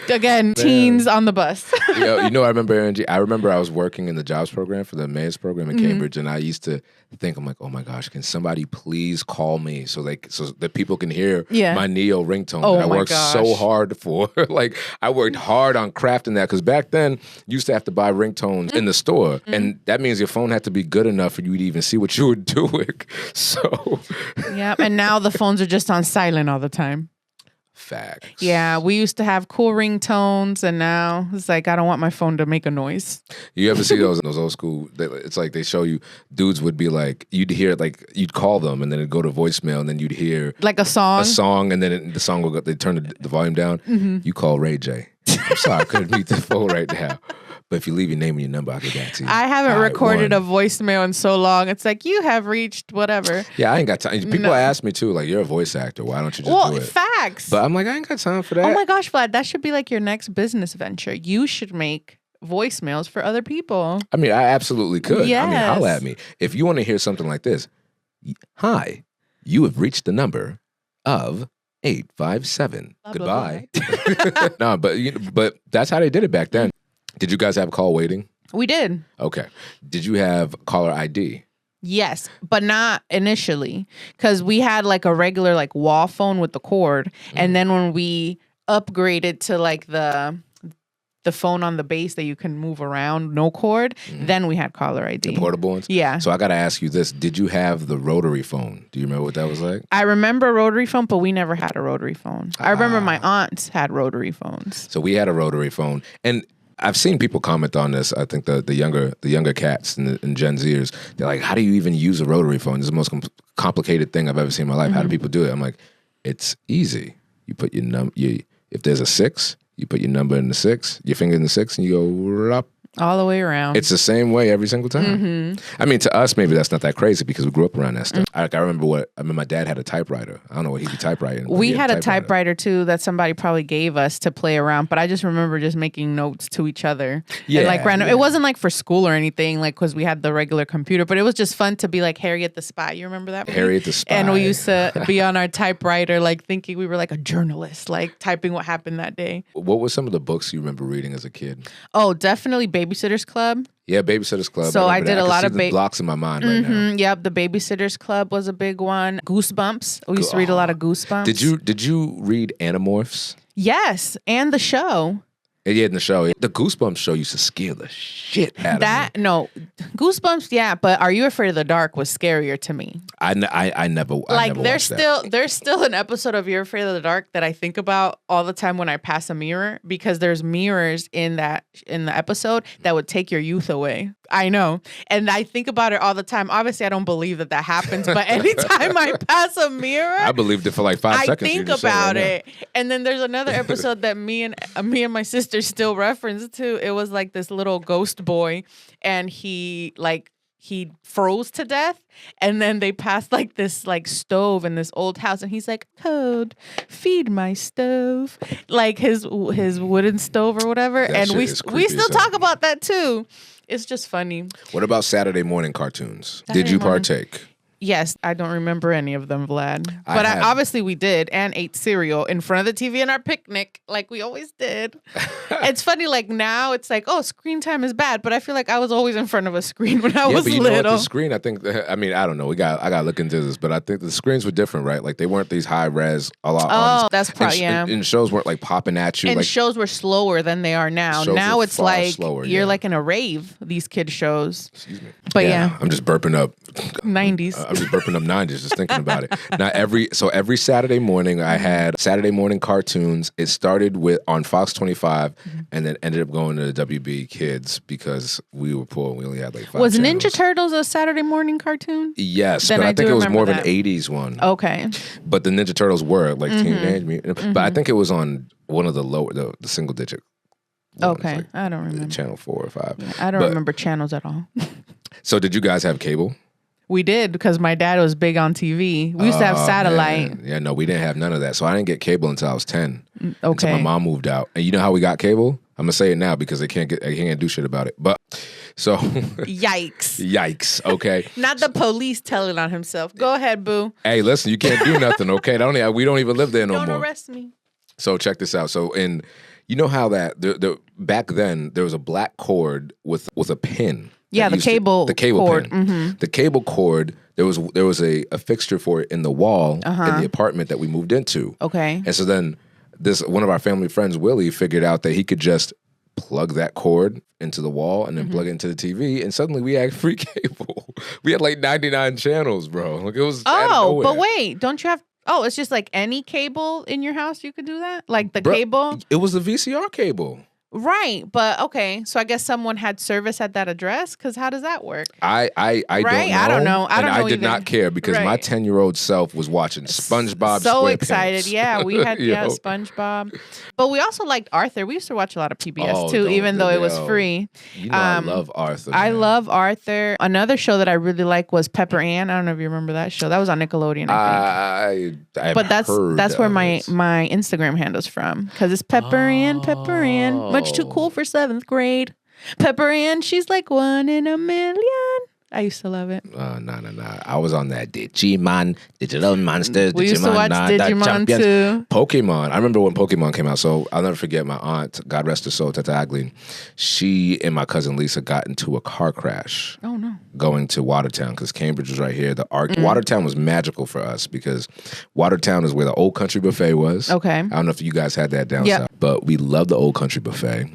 S3: Again, teens on the bus.
S2: You know, I remember Angie. I remember I was working in the jobs program for the mayor's program in Cambridge, and I used to think, I'm like, oh my gosh, can somebody please call me so that people can hear my Neo ringtone that I worked so hard for. Like I worked hard on crafting that because back then you used to have to buy ringtones in the store, and that means your phone had to be good enough for you to even see what you were doing. So
S3: yeah, and now the phones are just on silent all the time.
S2: Facts.
S3: Yeah, we used to have cool ringtones, and now it's like I don't want my phone to make a noise.
S2: You ever see those old school? It's like they show you dudes would be like you'd hear like you'd call them and then it'd go to voicemail and then you'd hear
S3: like a song,
S2: and then the song will go. They turn the volume down. You call Ray J. I'm sorry, I couldn't meet the phone right now. But if you leave your name and your number, I'll get back to you.
S3: I haven't recorded a voicemail in so long. It's like, you have reached whatever.
S2: Yeah, I ain't got time. People ask me too, like, you're a voice actor. Why don't you just do it?
S3: Facts.
S2: But I'm like, I ain't got time for that.
S3: Oh my gosh, Vlad, that should be like your next business venture. You should make voicemails for other people.
S2: I mean, I absolutely could.
S3: Yes.
S2: I mean, holla at me. If you want to hear something like this, hi, you have reached the number of 857.
S3: Blah,
S2: Goodbye.
S3: blah, blah.
S2: No, but that's how they did it back then. Did you guys have call waiting?
S3: We did.
S2: Okay. Did you have caller ID?
S3: Yes, but not initially, because we had like a regular like wall phone with the cord, and then when we upgraded to like the phone on the base that you can move around, no cord, then we had caller ID.
S2: The portable ones?
S3: Yeah.
S2: So I got to ask you this. Did you have the rotary phone? Do you remember what that was like?
S3: I remember a rotary phone, but we never had a rotary phone. I remember my aunts had rotary phones.
S2: So we had a rotary phone. And I've seen people comment on this. I think the younger cats and Gen Zers, they're like, how do you even use a rotary phone? This is the most complicated thing I've ever seen in my life. How do people do it? I'm like, it's easy. You put your if there's a 6, you put your number in the 6, your finger in the 6, and you go up.
S3: All the way around.
S2: It's the same way every single time. I mean, to us, maybe that's not that crazy because we grew up around that stuff. I remember my dad had a typewriter. I don't know what he'd be typewriting.
S3: We had a typewriter too that somebody probably gave us to play around, but I just remember just making notes to each other.
S2: Yeah.
S3: And like random. It wasn't like for school or anything, like because we had the regular computer, but it was just fun to be like Harriet the Spy. You remember that movie?
S2: Harriet the Spy.
S3: And we used to be on our typewriter, like thinking we were like a journalist, like typing what happened that day.
S2: What were some of the books you remember reading as a kid?
S3: Oh, definitely Babysitter's Club.
S2: Yeah, Babysitter's Club.
S3: So I did a lot of
S2: the blocks in my mind right now.
S3: Yep, the Babysitter's Club was a big one. Goosebumps. We used to read a lot of Goosebumps.
S2: Did you read Animorphs?
S3: Yes, and the show.
S2: Yeah, in the show. The Goosebumps show used to scare the shit out of me.
S3: No, Goosebumps, yeah, but Are You Afraid of the Dark was scarier to me.
S2: I never
S3: there's still an episode of You're Afraid of the Dark that I think about all the time when I pass a mirror, because there's mirrors in the episode that would take your youth away. I know. And I think about it all the time. Obviously, I don't believe that happens, but anytime I pass a mirror,
S2: I believed it for like 5 seconds.
S3: I think about it. And then there's another episode that me and my sister still reference to. It was like this little ghost boy, and he he froze to death, and then they passed like this like stove in this old house, and he's like, "Code, feed my stove," like his wooden stove or whatever.
S2: That
S3: And
S2: shit
S3: we
S2: is creepy
S3: still
S2: as hell.
S3: talk about that too. It's just funny.
S2: What about Saturday morning cartoons? Did
S3: Saturday
S2: you
S3: morning.
S2: partake?
S3: Yes, I don't remember any of them, Vlad. But obviously we did, and ate cereal in front of the TV in our picnic, like we always did. It's funny, like now it's like, oh, screen time is bad, but I feel like I was always in front of a screen when I was
S2: but you
S3: little.
S2: know what? The screen, I think. I mean, I don't know. I got to look into this, but I think the screens were different, right? Like they weren't these high res. A lot.
S3: Oh, that's probably
S2: And shows weren't like popping at you.
S3: And
S2: like,
S3: shows were slower than they are now.
S2: Shows
S3: Now
S2: were
S3: it's
S2: far
S3: like
S2: slower,
S3: you're
S2: yeah.
S3: like in a rave. These kid shows.
S2: Excuse me.
S3: But yeah,
S2: I'm just burping up.
S3: 90s.
S2: I'm just burping up 90s just thinking about it. Now every Saturday morning I had Saturday morning cartoons. It started with on Fox 25 and then ended up going to the WB Kids because we were poor. We only had like 5
S3: Was
S2: channels.
S3: Ninja Turtles a Saturday morning cartoon?
S2: Yes,
S3: Then
S2: but
S3: I
S2: I think
S3: do
S2: it was more of
S3: remember
S2: an
S3: that.
S2: 80s one.
S3: Okay.
S2: But the Ninja Turtles were like Teenage Mutant. But I think it was on one of the lower the single digit ones,
S3: Okay.
S2: like
S3: I don't remember.
S2: channel 4 or 5.
S3: Yeah, I don't
S2: But-
S3: remember channels at all.
S2: So did you guys have cable?
S3: We did because my dad was big on TV. We used to have
S2: Oh,
S3: satellite.
S2: man. Yeah, no, we didn't have none of that. So I didn't get cable until I was 10. Until
S3: Okay.
S2: my mom moved out. And you know how we got cable? I'm gonna say it now because I can't do shit about it. But so
S3: Yikes.
S2: yikes. Okay.
S3: Not the police telling on himself. Go ahead, boo.
S2: Hey, listen, you can't do nothing, okay? We don't even live there no
S3: Don't
S2: more.
S3: arrest me.
S2: So check this out. So you know how that back then there was a black cord with a pin.
S3: Yeah,
S2: that
S3: the cable cord.
S2: pin. The cable cord. There was a fixture for it in the wall in the apartment that we moved into.
S3: Okay.
S2: And so then one of our family friends, Willie, figured out that he could just plug that cord into the wall and then plug it into the TV, and suddenly we had free cable. We had like 99 channels, bro. Like it was out of
S3: Oh, but
S2: nowhere.
S3: wait, don't you have? Oh, it's just like any cable in your house you could do that? Like the
S2: Bruh,
S3: cable?
S2: It was the VCR cable.
S3: Right. But okay. So I guess someone had service at that address? Because how does that work?
S2: I
S3: Right?
S2: don't know.
S3: I don't know. I
S2: And
S3: don't know
S2: I did
S3: either.
S2: not care because my
S3: Right.
S2: 10-year-old self was watching SpongeBob
S3: So
S2: SquarePants.
S3: excited. Yeah, we had
S2: Yo.
S3: SpongeBob. But we also liked Arthur. We used to watch a lot of PBS
S2: Oh,
S3: too,
S2: don't-
S3: even though it was
S2: yo.
S3: free.
S2: You know I love Arthur.
S3: I
S2: man.
S3: love Arthur. Another show that I really liked was Pepper Ann. I don't know if you remember that show. That was on Nickelodeon, I think.
S2: I've
S3: But that's
S2: heard
S3: where
S2: of
S3: my
S2: it.
S3: my Instagram handle's from, because it's Pepper Ann, much too cool for 7th grade. Pepper Ann, she's like 1 in a million. I used to love it.
S2: No. I was on that Digimon, Digital Monsters,
S3: We used to watch
S2: the
S3: Digimon
S2: Champions.
S3: too.
S2: Pokemon. I remember when Pokemon came out. So I'll never forget my aunt, God rest her soul, Tata Aglin. She and my cousin Lisa got into a car crash
S3: Oh no.
S2: going to Watertown because Cambridge was right here. Watertown was magical for us because Watertown is where the Old Country Buffet was.
S3: Okay.
S2: I don't know if you guys had that down
S3: Yep.
S2: south, but we loved the Old Country Buffet.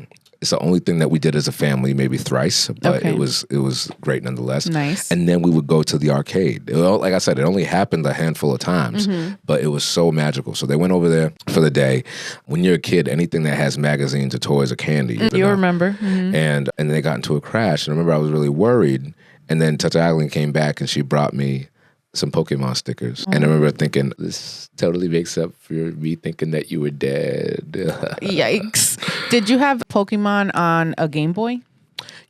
S2: It's the only thing that we did as a family, maybe thrice, but
S3: Okay.
S2: it was great nonetheless.
S3: Nice.
S2: And then we would go to the arcade. Like I said, it only happened a handful of times, but it was so magical. So they went over there for the day. When you're a kid, anything that has magazines or toys or candy,
S3: You remember? Mhm.
S2: And they got into a crash. And I remember I was really worried. And then Tata Aglin came back and she brought me some Pokemon stickers. And I remember thinking, this totally makes up for me thinking that you were dead.
S3: Yikes. Did you have Pokemon on a Game Boy?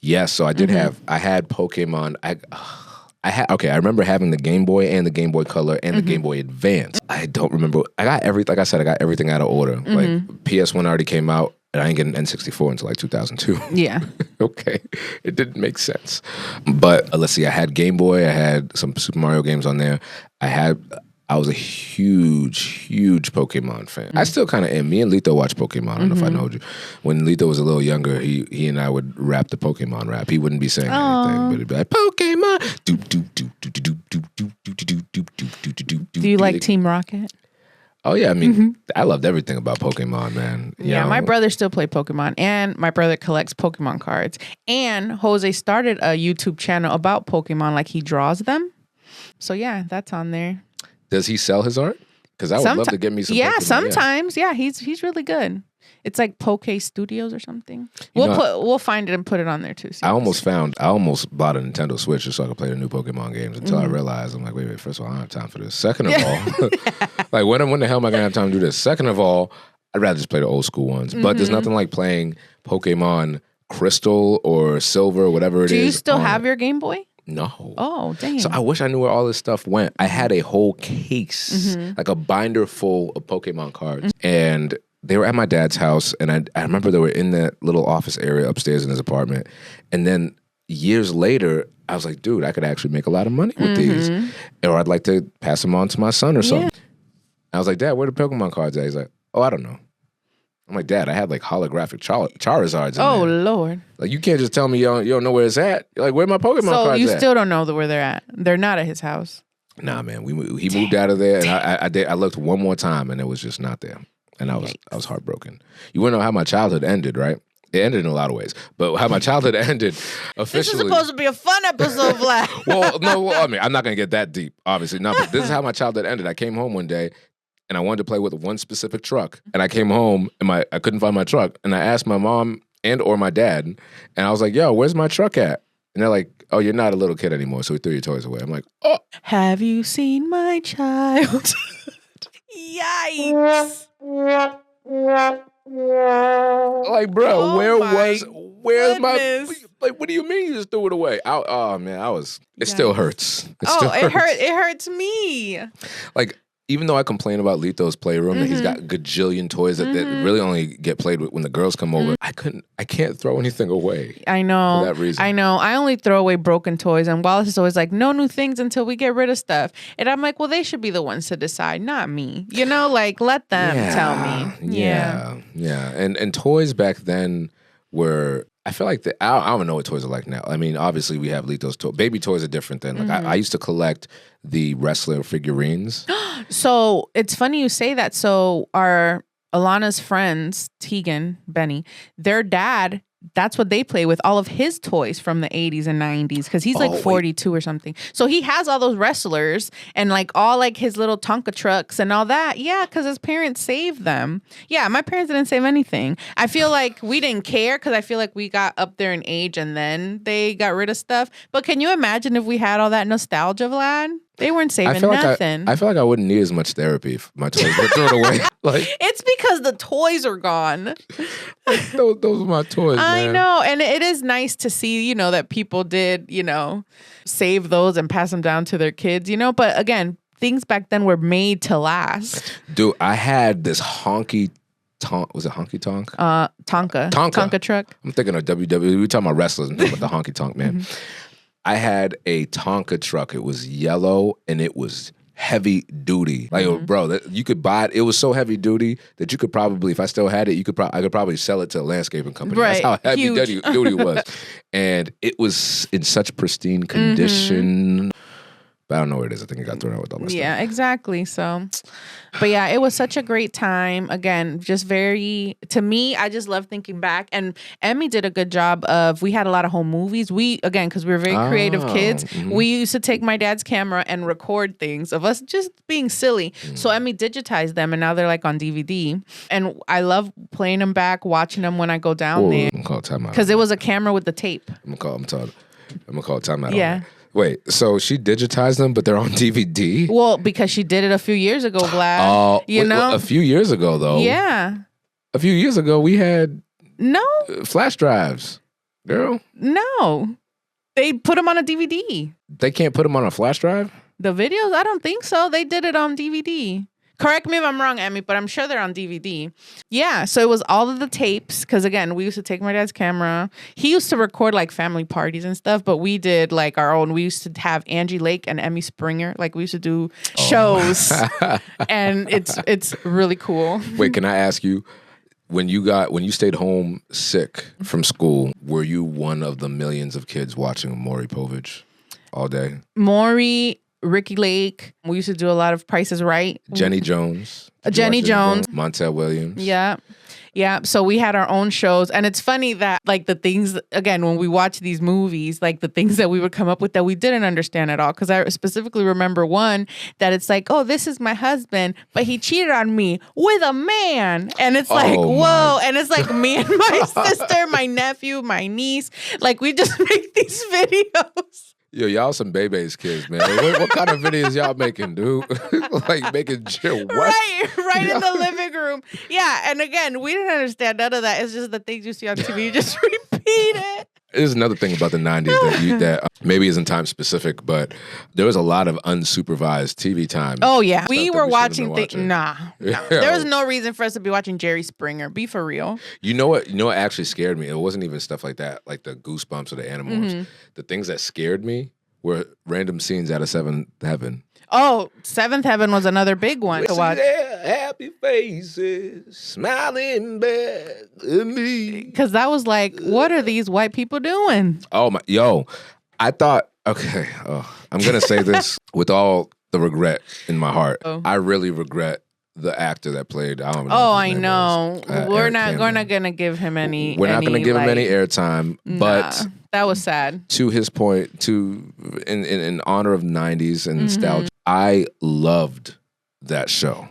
S2: Yes, so I did I had Pokemon. I remember having the Game Boy and the Game Boy Color and the Game Boy Advance. I don't remember. I got everything out of order. Like PS1 already came out and I didn't get an N64 until like 2002.
S3: Yeah.
S2: Okay. It didn't make sense. But let's see, I had Game Boy, I had some Super Mario games on there. I was a huge Pokemon fan. I still kind of am. Me and Lito watch Pokemon. I don't know if I know you. When Lito was a little younger, he and I would rap the Pokemon rap. He wouldn't be saying anything, but he'd be like, Pokemon.
S3: Do you like Team Rocket?
S2: Oh, yeah. I mean, I loved everything about Pokemon, man. You
S3: Yeah,
S2: know?
S3: my brother still play Pokemon, and my brother collects Pokemon cards. And Jose started a YouTube channel about Pokemon, like he draws them. So yeah, that's on there.
S2: Does he sell his art? Because I would love to get me some
S3: Yeah,
S2: Pokemon.
S3: sometimes. Yeah, he's really good. It's like Poke Studios or something.
S2: You know,
S3: We'll find it and put it on there too.
S2: I almost bought a Nintendo Switch just so I could play the new Pokemon games until I realized, I'm like, wait, first of all, I don't have time for this. Second of all, like when the hell am I going to have time to do this? Second of all, I'd rather just play the old school ones. But there's nothing like playing Pokemon Crystal or Silver or whatever it is.
S3: Do you still
S2: on-
S3: have your Game Boy?
S2: No.
S3: Oh, dang.
S2: So I wish I knew where all this stuff went. I had a whole case, like a binder full of Pokemon cards. And they were at my dad's house. And I remember they were in that little office area upstairs in his apartment. And then years later, I was like, dude, I could actually make a lot of money with these. Or I'd like to pass them on to my son or something. I was like, Dad, where are the Pokemon cards at? He's like, oh, I don't know. I'm like, Dad, I had like holographic Charizards in there.
S3: Lord.
S2: Like, you can't just tell me you don't know where it's at. You're like, where my Pokemon cards at?
S3: So you still don't know where they're at. They're not at his house.
S2: Nah, man. He moved out of there, and I looked one more time, and it was just not there. And I was heartbroken. You want to know how my childhood ended, right? It ended in a lot of ways, but how my childhood ended officially.
S3: This is supposed to be a fun episode, Vlad.
S2: Well, I mean, I'm not going to get that deep, obviously. No, but this is how my childhood ended. I came home one day, and I wanted to play with one specific truck. And I came home, and I couldn't find my truck. And I asked my mom or my dad, and I was like, yo, where's my truck at? And they're like, oh, you're not a little kid anymore, so we threw your toys away. I'm like, oh.
S3: Have you seen my child? Yikes.
S2: Like, bro, where's
S3: goodness.
S2: my, like, what do you mean you just threw it away? Oh, man, it still hurts.
S3: It hurts me.
S2: Like, even though I complain about Lito's playroom, that he's got gajillion toys that really only get played with when the girls come over, I can't throw anything away.
S3: I know.
S2: For that reason.
S3: I know. I only throw away broken toys, and Wallace is always like, no new things until we get rid of stuff. And I'm like, well, they should be the ones to decide, not me. You know, like, let them tell me.
S2: Yeah. And toys back then were, I feel like I don't know what toys are like now. I mean, obviously we have Lito's toys. Baby toys are different than, like, I used to collect the wrestler figurines.
S3: So it's funny you say that. So Alana's friends, Tegan, Benny, their dad, that's what they play with, all of his toys from the 80s and 90s, because he's like 42 or something. So he has all those wrestlers and like all like his little Tonka trucks and all that. Yeah, because his parents saved them. Yeah, my parents didn't save anything. I feel like we didn't care because I feel like we got up there in age and then they got rid of stuff. But can you imagine if we had all that nostalgia, Vlad? They weren't saving nothing.
S2: I feel like I wouldn't need as much therapy if my toys were thrown away. Like,
S3: it's because the toys are gone.
S2: Like, those are my toys, man.
S3: I know. And it is nice to see, that people did, save those and pass them down to their kids, But again, things back then were made to last.
S2: Dude, I had this honky tonk. Was it honky tonk?
S3: Tonka truck.
S2: I'm thinking of WWE. We were talking about wrestlers and talking about the honky tonk, man. I had a Tonka truck. It was yellow and it was heavy duty. Like, bro, you could buy it. It was so heavy duty that you could probably, if I still had it, I could probably sell it to a landscaping company.
S3: Right.
S2: That's how heavy duty it was. And it was in such pristine condition. But I don't know where it is. I think it got thrown out with all my stuff.
S3: Yeah, exactly. So, but yeah, it was such a great time. Again, just to me, I just love thinking back. And Emmy did a good job we had a lot of home movies. Because we were very creative kids, we used to take my dad's camera and record things of us just being silly. So Emmy digitized them and now they're like on DVD. And I love playing them back, watching them when I go down there.
S2: I'm gonna call timeout.
S3: Because it was a camera with the tape.
S2: I'm gonna call timeout.
S3: Yeah.
S2: Wait, so she digitized them, but they're on DVD?
S3: Well, because she did it a few years ago, Vlad.
S2: Oh, a few years ago, though.
S3: Yeah.
S2: A few years ago, we had
S3: no
S2: flash drives, girl.
S3: No, they put them on a DVD.
S2: They can't put them on a flash drive?
S3: The videos? I don't think so. They did it on DVD. Correct me if I'm wrong, Emmy, but I'm sure they're on DVD. Yeah, so it was all of the tapes, because again, we used to take my dad's camera. He used to record like family parties and stuff, but we did like our own. We used to have Angie Lake and Emmy Springer. Like we used to do shows, and it's really cool.
S2: Wait, can I ask you, when you stayed home sick from school, were you one of the millions of kids watching Maury Povich all day?
S3: Maury, Ricky Lake. We used to do a lot of Prices Right.
S2: Jenny Jones. Montel Williams.
S3: Yeah. Yeah. So we had our own shows. And it's funny that like the things, again, when we watch these movies, like the things that we would come up with that we didn't understand at all. Because I specifically remember one that it's like, oh, this is my husband, but he cheated on me with a man. And it's like, whoa. And it's like me and my sister, my nephew, my niece. Like we just make these videos.
S2: Yo, y'all some baby's kids, man. What kind of videos y'all making, dude? Like making chill. What?
S3: Right in the living room. Yeah, and again, we didn't understand none of that. It's just the things you see on TV. You just repeat it.
S2: There's another thing about the 90s that maybe isn't time specific, but there was a lot of unsupervised TV time.
S3: Oh, yeah. We were watching
S2: things.
S3: Nah. There was no reason for us to be watching Jerry Springer. Be for real.
S2: You know what actually scared me? It wasn't even stuff like that, like the Goosebumps or the Animals.
S3: Mm-hmm.
S2: The things that scared me were random scenes out of Seventh Heaven.
S3: Oh, Seventh Heaven was another big one to watch.
S2: Happy faces, smiling back at me.
S3: Because that was like, what are these white people doing?
S2: Oh, I thought, okay, I'm going to say this with all the regret in my heart.
S3: Oh.
S2: I really regret the actor that played. I don't know.
S3: Oh, I know. We're
S2: Eric
S3: not
S2: Cameron.
S3: going to give him any.
S2: We're not going to give him any airtime, but
S3: nah, that was sad.
S2: to his point, in honor of 90s and nostalgia, I loved that show.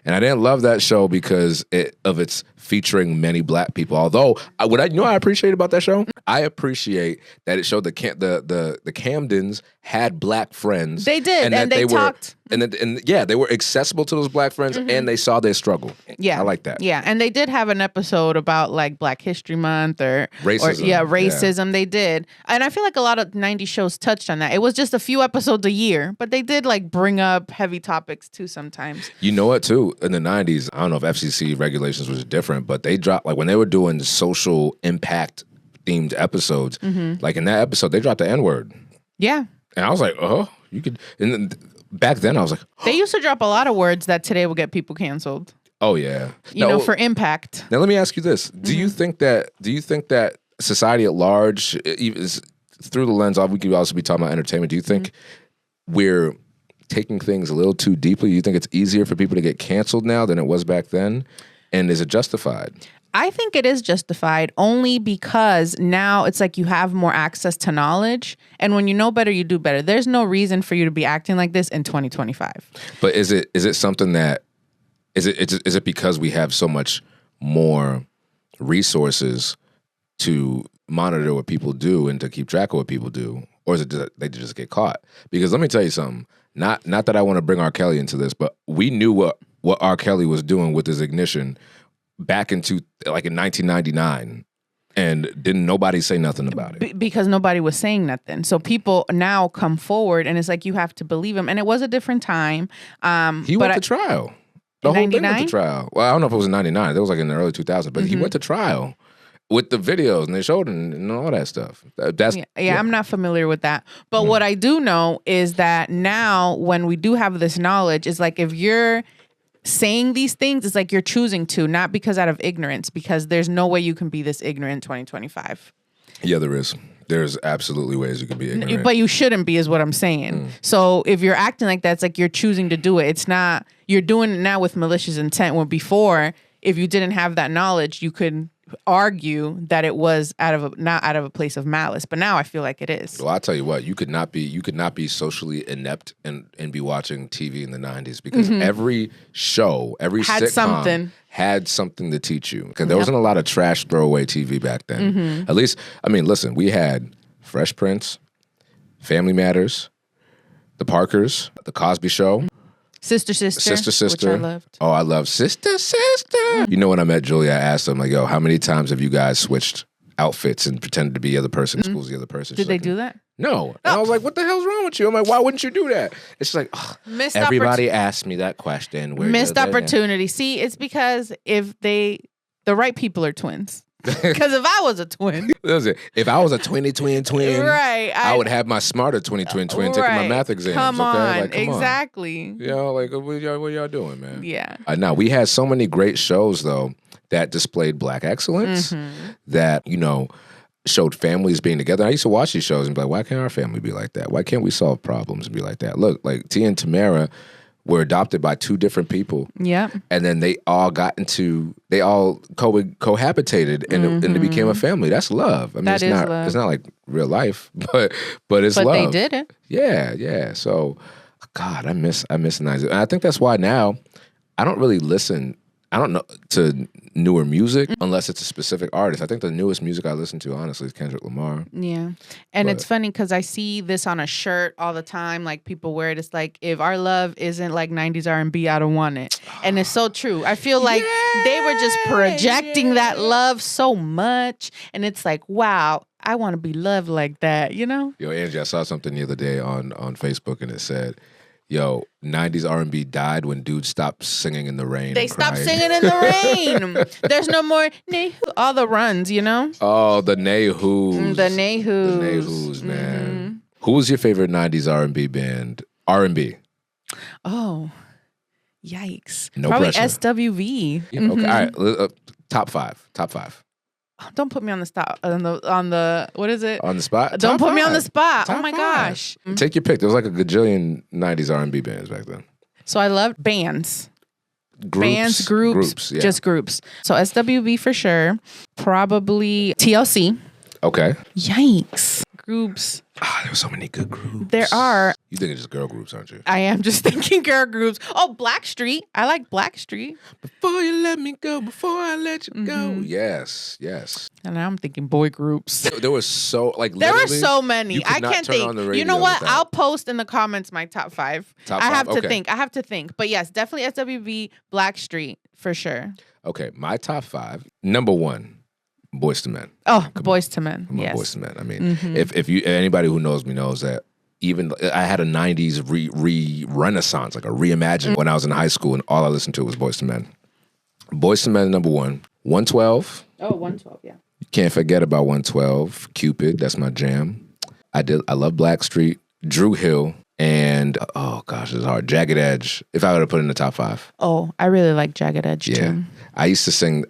S2: And I didn't love that show because of its featuring many black people. Although, what I appreciate about that show? I appreciate that it showed the Camdens had black friends.
S3: They did, and they talked.
S2: They were accessible to those black friends, and they saw their struggle.
S3: Yeah,
S2: I like that.
S3: Yeah, and they did have an episode about like Black History Month or
S2: racism.
S3: Racism. They did, and I feel like a lot of '90s shows touched on that. It was just a few episodes a year, but they did like bring up heavy topics too sometimes.
S2: You know what? Too in the '90s, I don't know if FCC regulations was different, but they dropped like when they were doing social impact themed episodes. Like in that episode, they dropped the N-word.
S3: Yeah.
S2: And I was like, you could. And then back then, I was like,
S3: they used to drop a lot of words that today will get people canceled.
S2: Oh yeah,
S3: you know, for impact.
S2: Now let me ask you this: Do you think that society at large, even through the lens of we could also be talking about entertainment? Do you think we're taking things a little too deeply? Do you think it's easier for people to get canceled now than it was back then? And is it justified?
S3: I think it is justified only because now it's like you have more access to knowledge. And when you know better, you do better. There's no reason for you to be acting like this in 2025.
S2: But is it something that, is it because we have so much more resources to monitor what people do and to keep track of what people do? Or is it that they just get caught? Because let me tell you something. Not that I want to bring R. Kelly into this, but we knew what R. Kelly was doing with his ignition back in 1999, and didn't nobody say nothing about it
S3: because nobody was saying nothing. So people now come forward, and it's like you have to believe him. And it was a different time.
S2: He went to trial. The whole
S3: 99?
S2: thing went to trial. Well, I don't know if it was in '99. It was like in the early 2000s, but he went to trial with the videos, and they showed him and all that stuff.
S3: Yeah, I'm not familiar with that. But what I do know is that now, when we do have this knowledge, it's like if you're saying these things, it's like you're choosing to, not because out of ignorance, because there's no way you can be this ignorant in 2025.
S2: Yeah, there is. There's absolutely ways you can be ignorant.
S3: But you shouldn't be, is what I'm saying. So if you're acting like that, it's like you're choosing to do it. It's not, you're doing it now with malicious intent, when before, if you didn't have that knowledge, you could argue that it was not out of a place of malice, but now I feel like it is.
S2: Well, I'll tell you what, you could not be socially inept and be watching TV in the 90s, because every show, every sitcom had something to teach you. Because there wasn't a lot of trash throwaway TV back then. At least, I mean, listen, we had Fresh Prince, Family Matters, The Parkers, The Cosby Show,
S3: Sister, which I loved.
S2: Oh, I love Sister. You know, when I met Julia, I asked them, like, yo, how many times have you guys switched outfits and pretended to be the other person, school's the other person?
S3: Did they do that?
S2: No. And I was like, what the hell's wrong with you? I'm like, why wouldn't you do that? It's like, everybody asked me that question.
S3: Missed opportunity. See, it's because if the right people are twins. Because if I was a twin.
S2: Listen, if I was a twin,
S3: right,
S2: I would have my smarter twin taking my math exams.
S3: Come on,
S2: okay? Like,
S3: exactly.
S2: You know, like, what y'all doing, man?
S3: Yeah.
S2: Now, we had so many great shows, though, that displayed Black excellence, that, you know, showed families being together. I used to watch these shows and be like, why can't our family be like that? Why can't we solve problems and be like that? Look, like Tia and Tamara were adopted by two different people.
S3: Yeah.
S2: And then they all cohabitated and it became a family. That's love. I mean, love. It's not like real life, but it's love. But
S3: they did it.
S2: Yeah. So, God, I miss 90s. And I think that's why now I don't really listen, I don't know, to newer music unless it's a specific artist. I think the newest music I listen to, honestly, is Kendrick Lamar.
S3: Yeah. And it's funny because I see this on a shirt all the time. Like, people wear it. It's like, if our love isn't like 90s R&B, I don't want it. And it's so true. I feel like they were just projecting that love so much. And it's like, wow, I want to be loved like that, you know?
S2: Yo, Angie, I saw something the other day on Facebook, and it said, yo, 90s R&B died when dudes stopped singing in the rain.
S3: They stopped singing in the rain. There's no more all the runs, you know?
S2: Oh, the Nay-Who's.
S3: The Nay-Who's.
S2: The Nay-Who's, man. Who was your favorite 90s R&B band? R&B.
S3: Oh, yikes.
S2: No
S3: Probably
S2: pressure.
S3: SWV.
S2: Yeah, okay, all right. Top five.
S3: Don't put me on the spot. On the what is it?
S2: On the spot?
S3: Don't
S2: Top
S3: put me on the
S2: five.
S3: spot.
S2: Top
S3: Oh my
S2: five.
S3: gosh.
S2: Take your pick. There was like a gajillion 90s R&B bands back then.
S3: So I loved bands.
S2: Groups, yeah.
S3: Just groups. So SWV for sure. Probably TLC.
S2: Okay.
S3: Yikes. Groups.
S2: There were so many good groups.
S3: There are.
S2: You think it's just girl groups, aren't you?
S3: I am just thinking girl groups. Oh, Blackstreet. I like Blackstreet.
S2: Before you let me go, before I let you go. Yes.
S3: And now I'm thinking boy groups.
S2: There was so
S3: there were so many.
S2: You could
S3: I
S2: not
S3: can't
S2: turn
S3: think.
S2: on the radio
S3: You know what?
S2: without-
S3: I'll post in the comments my top five.
S2: Top
S3: I have
S2: five?
S3: to
S2: Okay.
S3: think. I have to think. But yes, definitely SWV, Blackstreet for sure.
S2: Okay, my top five. Number one, Boyz II Men.
S3: Oh, Boyz II Men.
S2: Come on,
S3: Yes.
S2: Boyz II Men. I mean, if you anybody who knows me knows that even I had a 90s renaissance, like a reimagine when I was in high school, and all I listened to was Boyz II Men. Boyz II Men number one. 112.
S3: Oh, 112, yeah.
S2: You can't forget about 112. Cupid, that's my jam. I love Blackstreet, Drew Hill, and oh gosh, it's hard. Jagged Edge. If I were to put in the top five.
S3: Oh, I really like Jagged Edge
S2: Yeah.
S3: too.
S2: I used to sing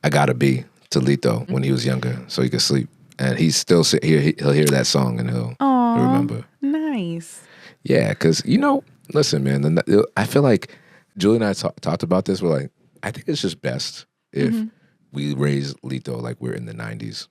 S2: I Gotta Be to Lito when he was younger so he could sleep. And he's still he'll hear that song and he'll remember.
S3: Nice.
S2: Yeah, because, listen, man, I feel like Julie and I talked about this. We're like, I think it's just best if we raise Lito like we're in the 90s.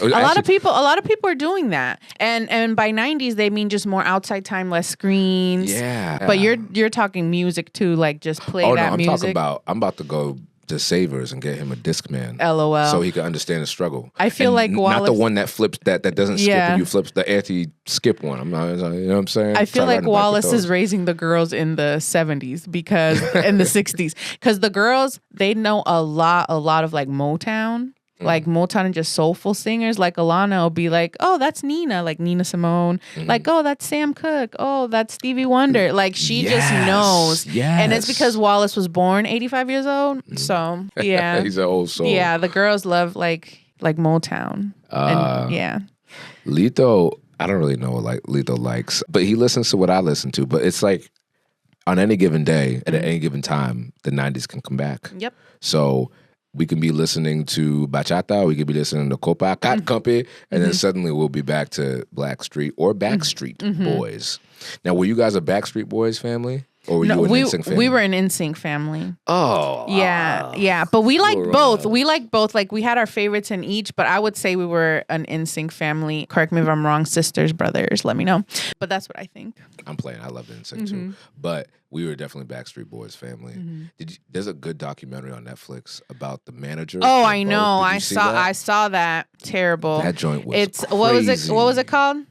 S3: A lot of people are doing that. And by 90s they mean just more outside time, less screens.
S2: Yeah.
S3: But you're talking music too, like just play that music.
S2: I'm about to go to Savers and get him a Discman.
S3: LOL.
S2: So he can understand the struggle.
S3: I feel like
S2: not
S3: Wallace,
S2: the one that flips that doesn't skip and you flips the anti-skip one. I'm not, you know what I'm saying?
S3: I feel
S2: Try
S3: like
S2: riding back with
S3: Wallace
S2: those.
S3: is raising the girls in the 70s because in the 60s because the girls, they know a lot of like Motown. Like Motown and just soulful singers, like Alana will be like, oh, that's Nina, like Nina Simone. Like, oh, that's Sam Cooke. Oh, that's Stevie Wonder. Like, she just knows.
S2: Yes.
S3: And it's because Wallace was born 85 years old. So, yeah.
S2: He's an old soul.
S3: Yeah, the girls love like Motown. And, yeah.
S2: Lito, I don't really know what Lito likes, but he listens to what I listen to. But it's like on any given day, at any given time, the 90s can come back.
S3: Yep.
S2: So we can be listening to bachata, we could be listening to Copacabana, and then suddenly we'll be back to Blackstreet or Backstreet Boys. Now, were you guys a Backstreet Boys family? Or were you an NSYNC family?
S3: We were an NSYNC family.
S2: Oh.
S3: Yeah. But we liked both. We liked both. Like, we had our favorites in each, but I would say we were an NSYNC family. Correct me if I'm wrong, sisters, brothers, let me know. But that's what I think.
S2: I'm playing. I love NSYNC too. But we were definitely Backstreet Boys family. There's a good documentary on Netflix about the manager.
S3: Oh, I know.
S2: I
S3: saw that. Terrible.
S2: That joint was crazy.
S3: What was it called?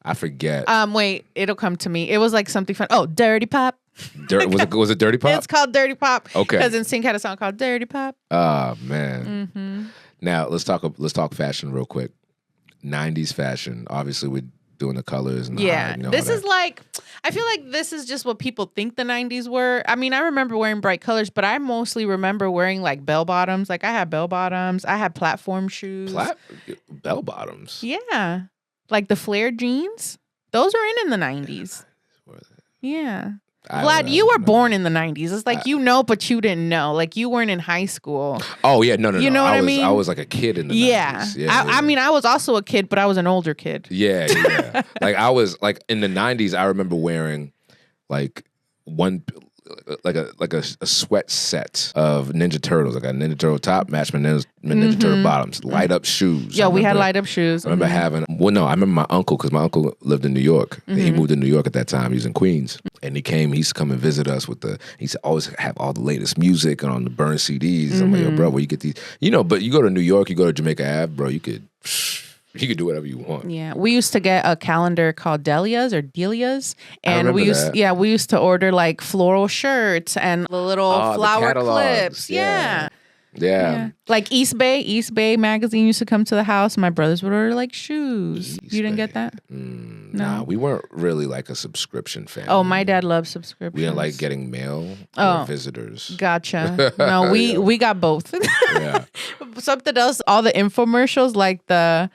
S2: I forget.
S3: Wait, it'll come to me. It was like something fun. Oh, Dirty Pop.
S2: Was it Dirty Pop?
S3: It's called Dirty Pop.
S2: Okay.
S3: Because NSYNC had a song called Dirty Pop.
S2: Oh man. Now let's talk fashion real quick. 90s fashion. Obviously, we're doing the colors and
S3: this is like, I feel like this is just what people think the 90s were. I mean, I remember wearing bright colors, but I mostly remember wearing like bell bottoms. Like I had bell bottoms. I had platform shoes.
S2: Bell bottoms.
S3: Yeah. Like the flared jeans. Those were in the 90s. Yeah. Vlad, you were born in the 90s. It's like, but you didn't know. Like, you weren't in high school.
S2: Oh, yeah. No.
S3: You know what I mean?
S2: I was like a kid in the 90s.
S3: Yeah. I mean, I was also a kid, but I was an older kid.
S2: Yeah. Like, I was, like, in the 90s, I remember wearing, like, a sweat set of Ninja Turtles. Like a Ninja Turtle top matched my Ninja Turtle bottoms. Light up shoes.
S3: Yeah, we had light up shoes.
S2: I remember having, I remember my uncle, because my uncle lived in New York. He moved to New York at that time. He was in Queens. And he used to come and visit us he used to always have all the latest music and on the burn CDs. I'm like, yo, bro, where you get these? But you go to New York, you go to Jamaica Ave, bro, you could do whatever you want.
S3: Yeah, we used to get a calendar called Delia's, and we used to order like floral shirts and the little flower
S2: catalogs.
S3: clips. Yeah.
S2: Yeah.
S3: Like East Bay magazine used to come to the house. My brothers would order like shoes. You didn't get that?
S2: Nah, we weren't really like a subscription family.
S3: Oh, my dad loved subscriptions.
S2: We didn't like getting mail or visitors.
S3: Gotcha. No, we got both.
S2: Yeah.
S3: Something else, all the infomercials, like the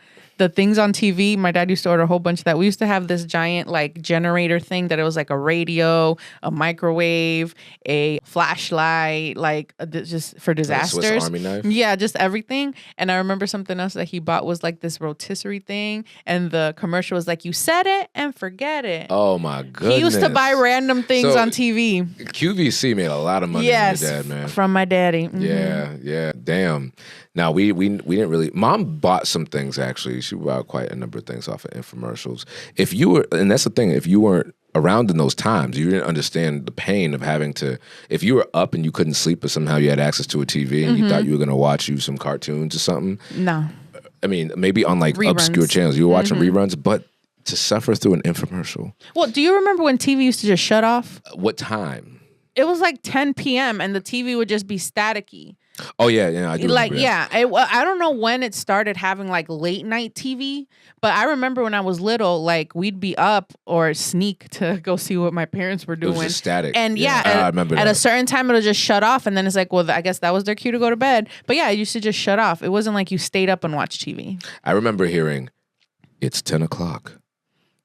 S3: things on TV, my dad used to order a whole bunch of that. We used to have this giant like generator thing that it was like a radio, a microwave, a flashlight, like just for disasters.
S2: Like a Swiss Army knife?
S3: Yeah, just everything. And I remember something else that he bought was like this rotisserie thing. And the commercial was like, you set it and forget it.
S2: Oh my goodness.
S3: He used to buy random things on TV.
S2: QVC made a lot of money from your dad, man.
S3: From my daddy.
S2: Mm-hmm. Yeah. Damn. Now we didn't really. Mom bought some things actually. She bought quite a number of things off of infomercials. If you were, and that's the thing, if you weren't around in those times, you didn't understand the pain of having to. If you were up and you couldn't sleep, but somehow you had access to a TV and you thought you were gonna watch some cartoons or something.
S3: No.
S2: I mean, maybe on like obscure channels, you were watching reruns, but to suffer through an infomercial.
S3: Well, do you remember when TV used to just shut off?
S2: What time?
S3: It was like 10 p.m. and the TV would just be staticky.
S2: Oh yeah, I do.
S3: Like I don't know when it started having like late night TV, but I remember when I was little, like we'd be up or sneak to go see what my parents were doing.
S2: It was just static.
S3: And
S2: I remember
S3: at
S2: that.
S3: a certain time it'll just shut off, and then it's like, well, I guess that was their cue to go to bed. But yeah, it used to just shut off. It wasn't like you stayed up and watched TV.
S2: I remember hearing, "It's 10 o'clock.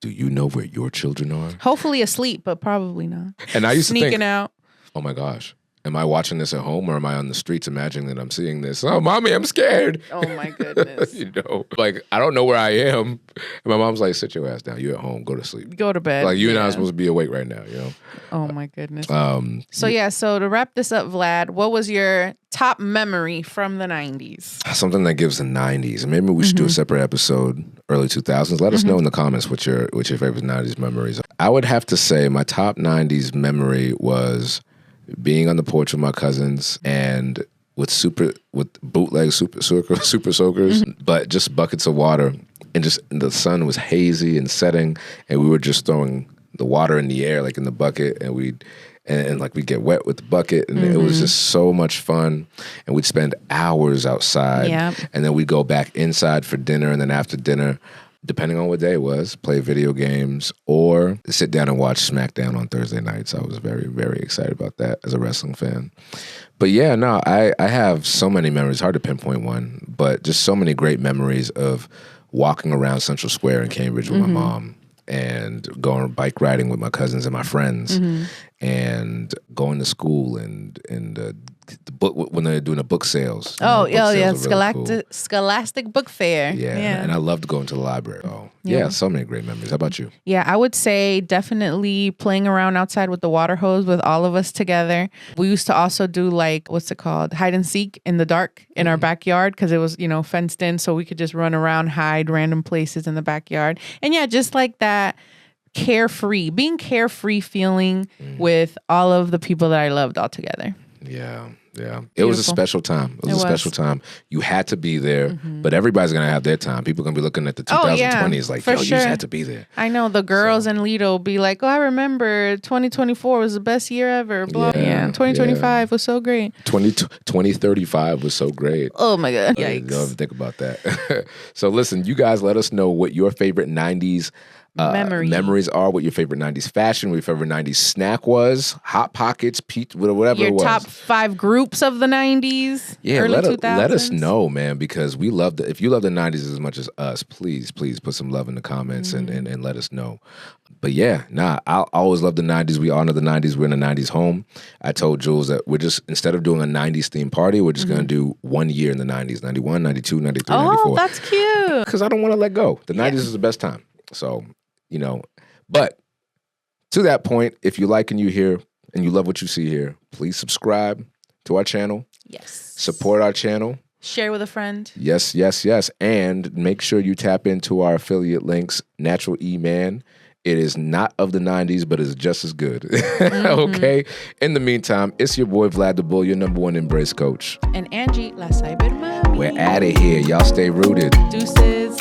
S2: Do you know where your children are?"
S3: Hopefully asleep, but probably not.
S2: And I used to
S3: sneaking
S2: think,
S3: out.
S2: oh my gosh, am I watching this at home or am I on the streets imagining that I'm seeing this? Oh, mommy, I'm scared.
S3: Oh my goodness.
S2: Like I don't know where I am. And my mom's like, sit your ass down. You're at home. Go to sleep.
S3: Go to bed.
S2: Like you and I are supposed to be awake right now,
S3: Oh my goodness. So to wrap this up, Vlad, what was your top memory from the 90s?
S2: Something that gives the 90s. Maybe we should do a separate episode, early 2000s. Let us know in the comments what your favorite 90s memories are. I would have to say my top 90s memory was being on the porch with my cousins and with bootleg super soakers, but just buckets of water, and the sun was hazy and setting, and we were just throwing the water in the air like in the bucket, and we'd get wet with the bucket, and it was just so much fun. And we'd spend hours outside, and then we'd go back inside for dinner, and then after dinner, depending on what day it was, play video games or sit down and watch SmackDown on Thursday nights. I was very, very excited about that as a wrestling fan. But yeah, no, I have so many memories. Hard to pinpoint one, but just so many great memories of walking around Central Square in Cambridge with my mom and going bike riding with my cousins and my friends and going to school and the book when they're doing the book sales.
S3: Scholastic Book Fair.
S2: Yeah. And I loved going to the library. Oh, yeah, so many great memories. How about you?
S3: Yeah, I would say definitely playing around outside with the water hose with all of us together. We used to also do like, what's it called? Hide and seek in the dark in our backyard because it was, fenced in, so we could just run around, hide random places in the backyard. And yeah, just like that being carefree feeling with all of the people that I loved all together.
S2: Yeah. It was a special time. It was a special time. You had to be there, but everybody's going to have their time. People are going to be looking at the 2020s like, you just had to be there.
S3: I know the girls in Lido will be like, oh, I remember 2024 was the best year ever. Blah. Yeah. 2025 was so great.
S2: 2035 was so great.
S3: Oh my God.
S2: Yikes. Don't even think about that. So listen, you guys let us know what your favorite 90s memories are, what your favorite 90s fashion, what your favorite 90s snack was, Hot Pockets, whatever it was.
S3: Your top 5 groups of the 90s, early 2000s. Let us know, man, because we love if you love the 90s as much as us, please put some love in the comments and let us know. But yeah, I always love the 90s. We honor the 90s. We're in a 90s home. I told Jules that we're just, instead of doing a 90s themed party, we're just going to do 1 year in the 90s, 91, 92, 93, 94. Oh, that's cute.
S2: Because I don't want to let go. The 90s is the best time. So, but to that point, if you like and you hear and you love what you see here, please subscribe to our channel.
S3: Yes.
S2: Support our channel.
S3: Share with a friend.
S2: Yes. And make sure you tap into our affiliate links, Natural E-Man. It is not of the 90s, but it's just as good. Okay? In the meantime, it's your boy Vlad the Bull, your #1 embrace coach.
S3: And Angie, la cyber mommy.
S2: We're out of here. Y'all stay rooted.
S3: Deuces.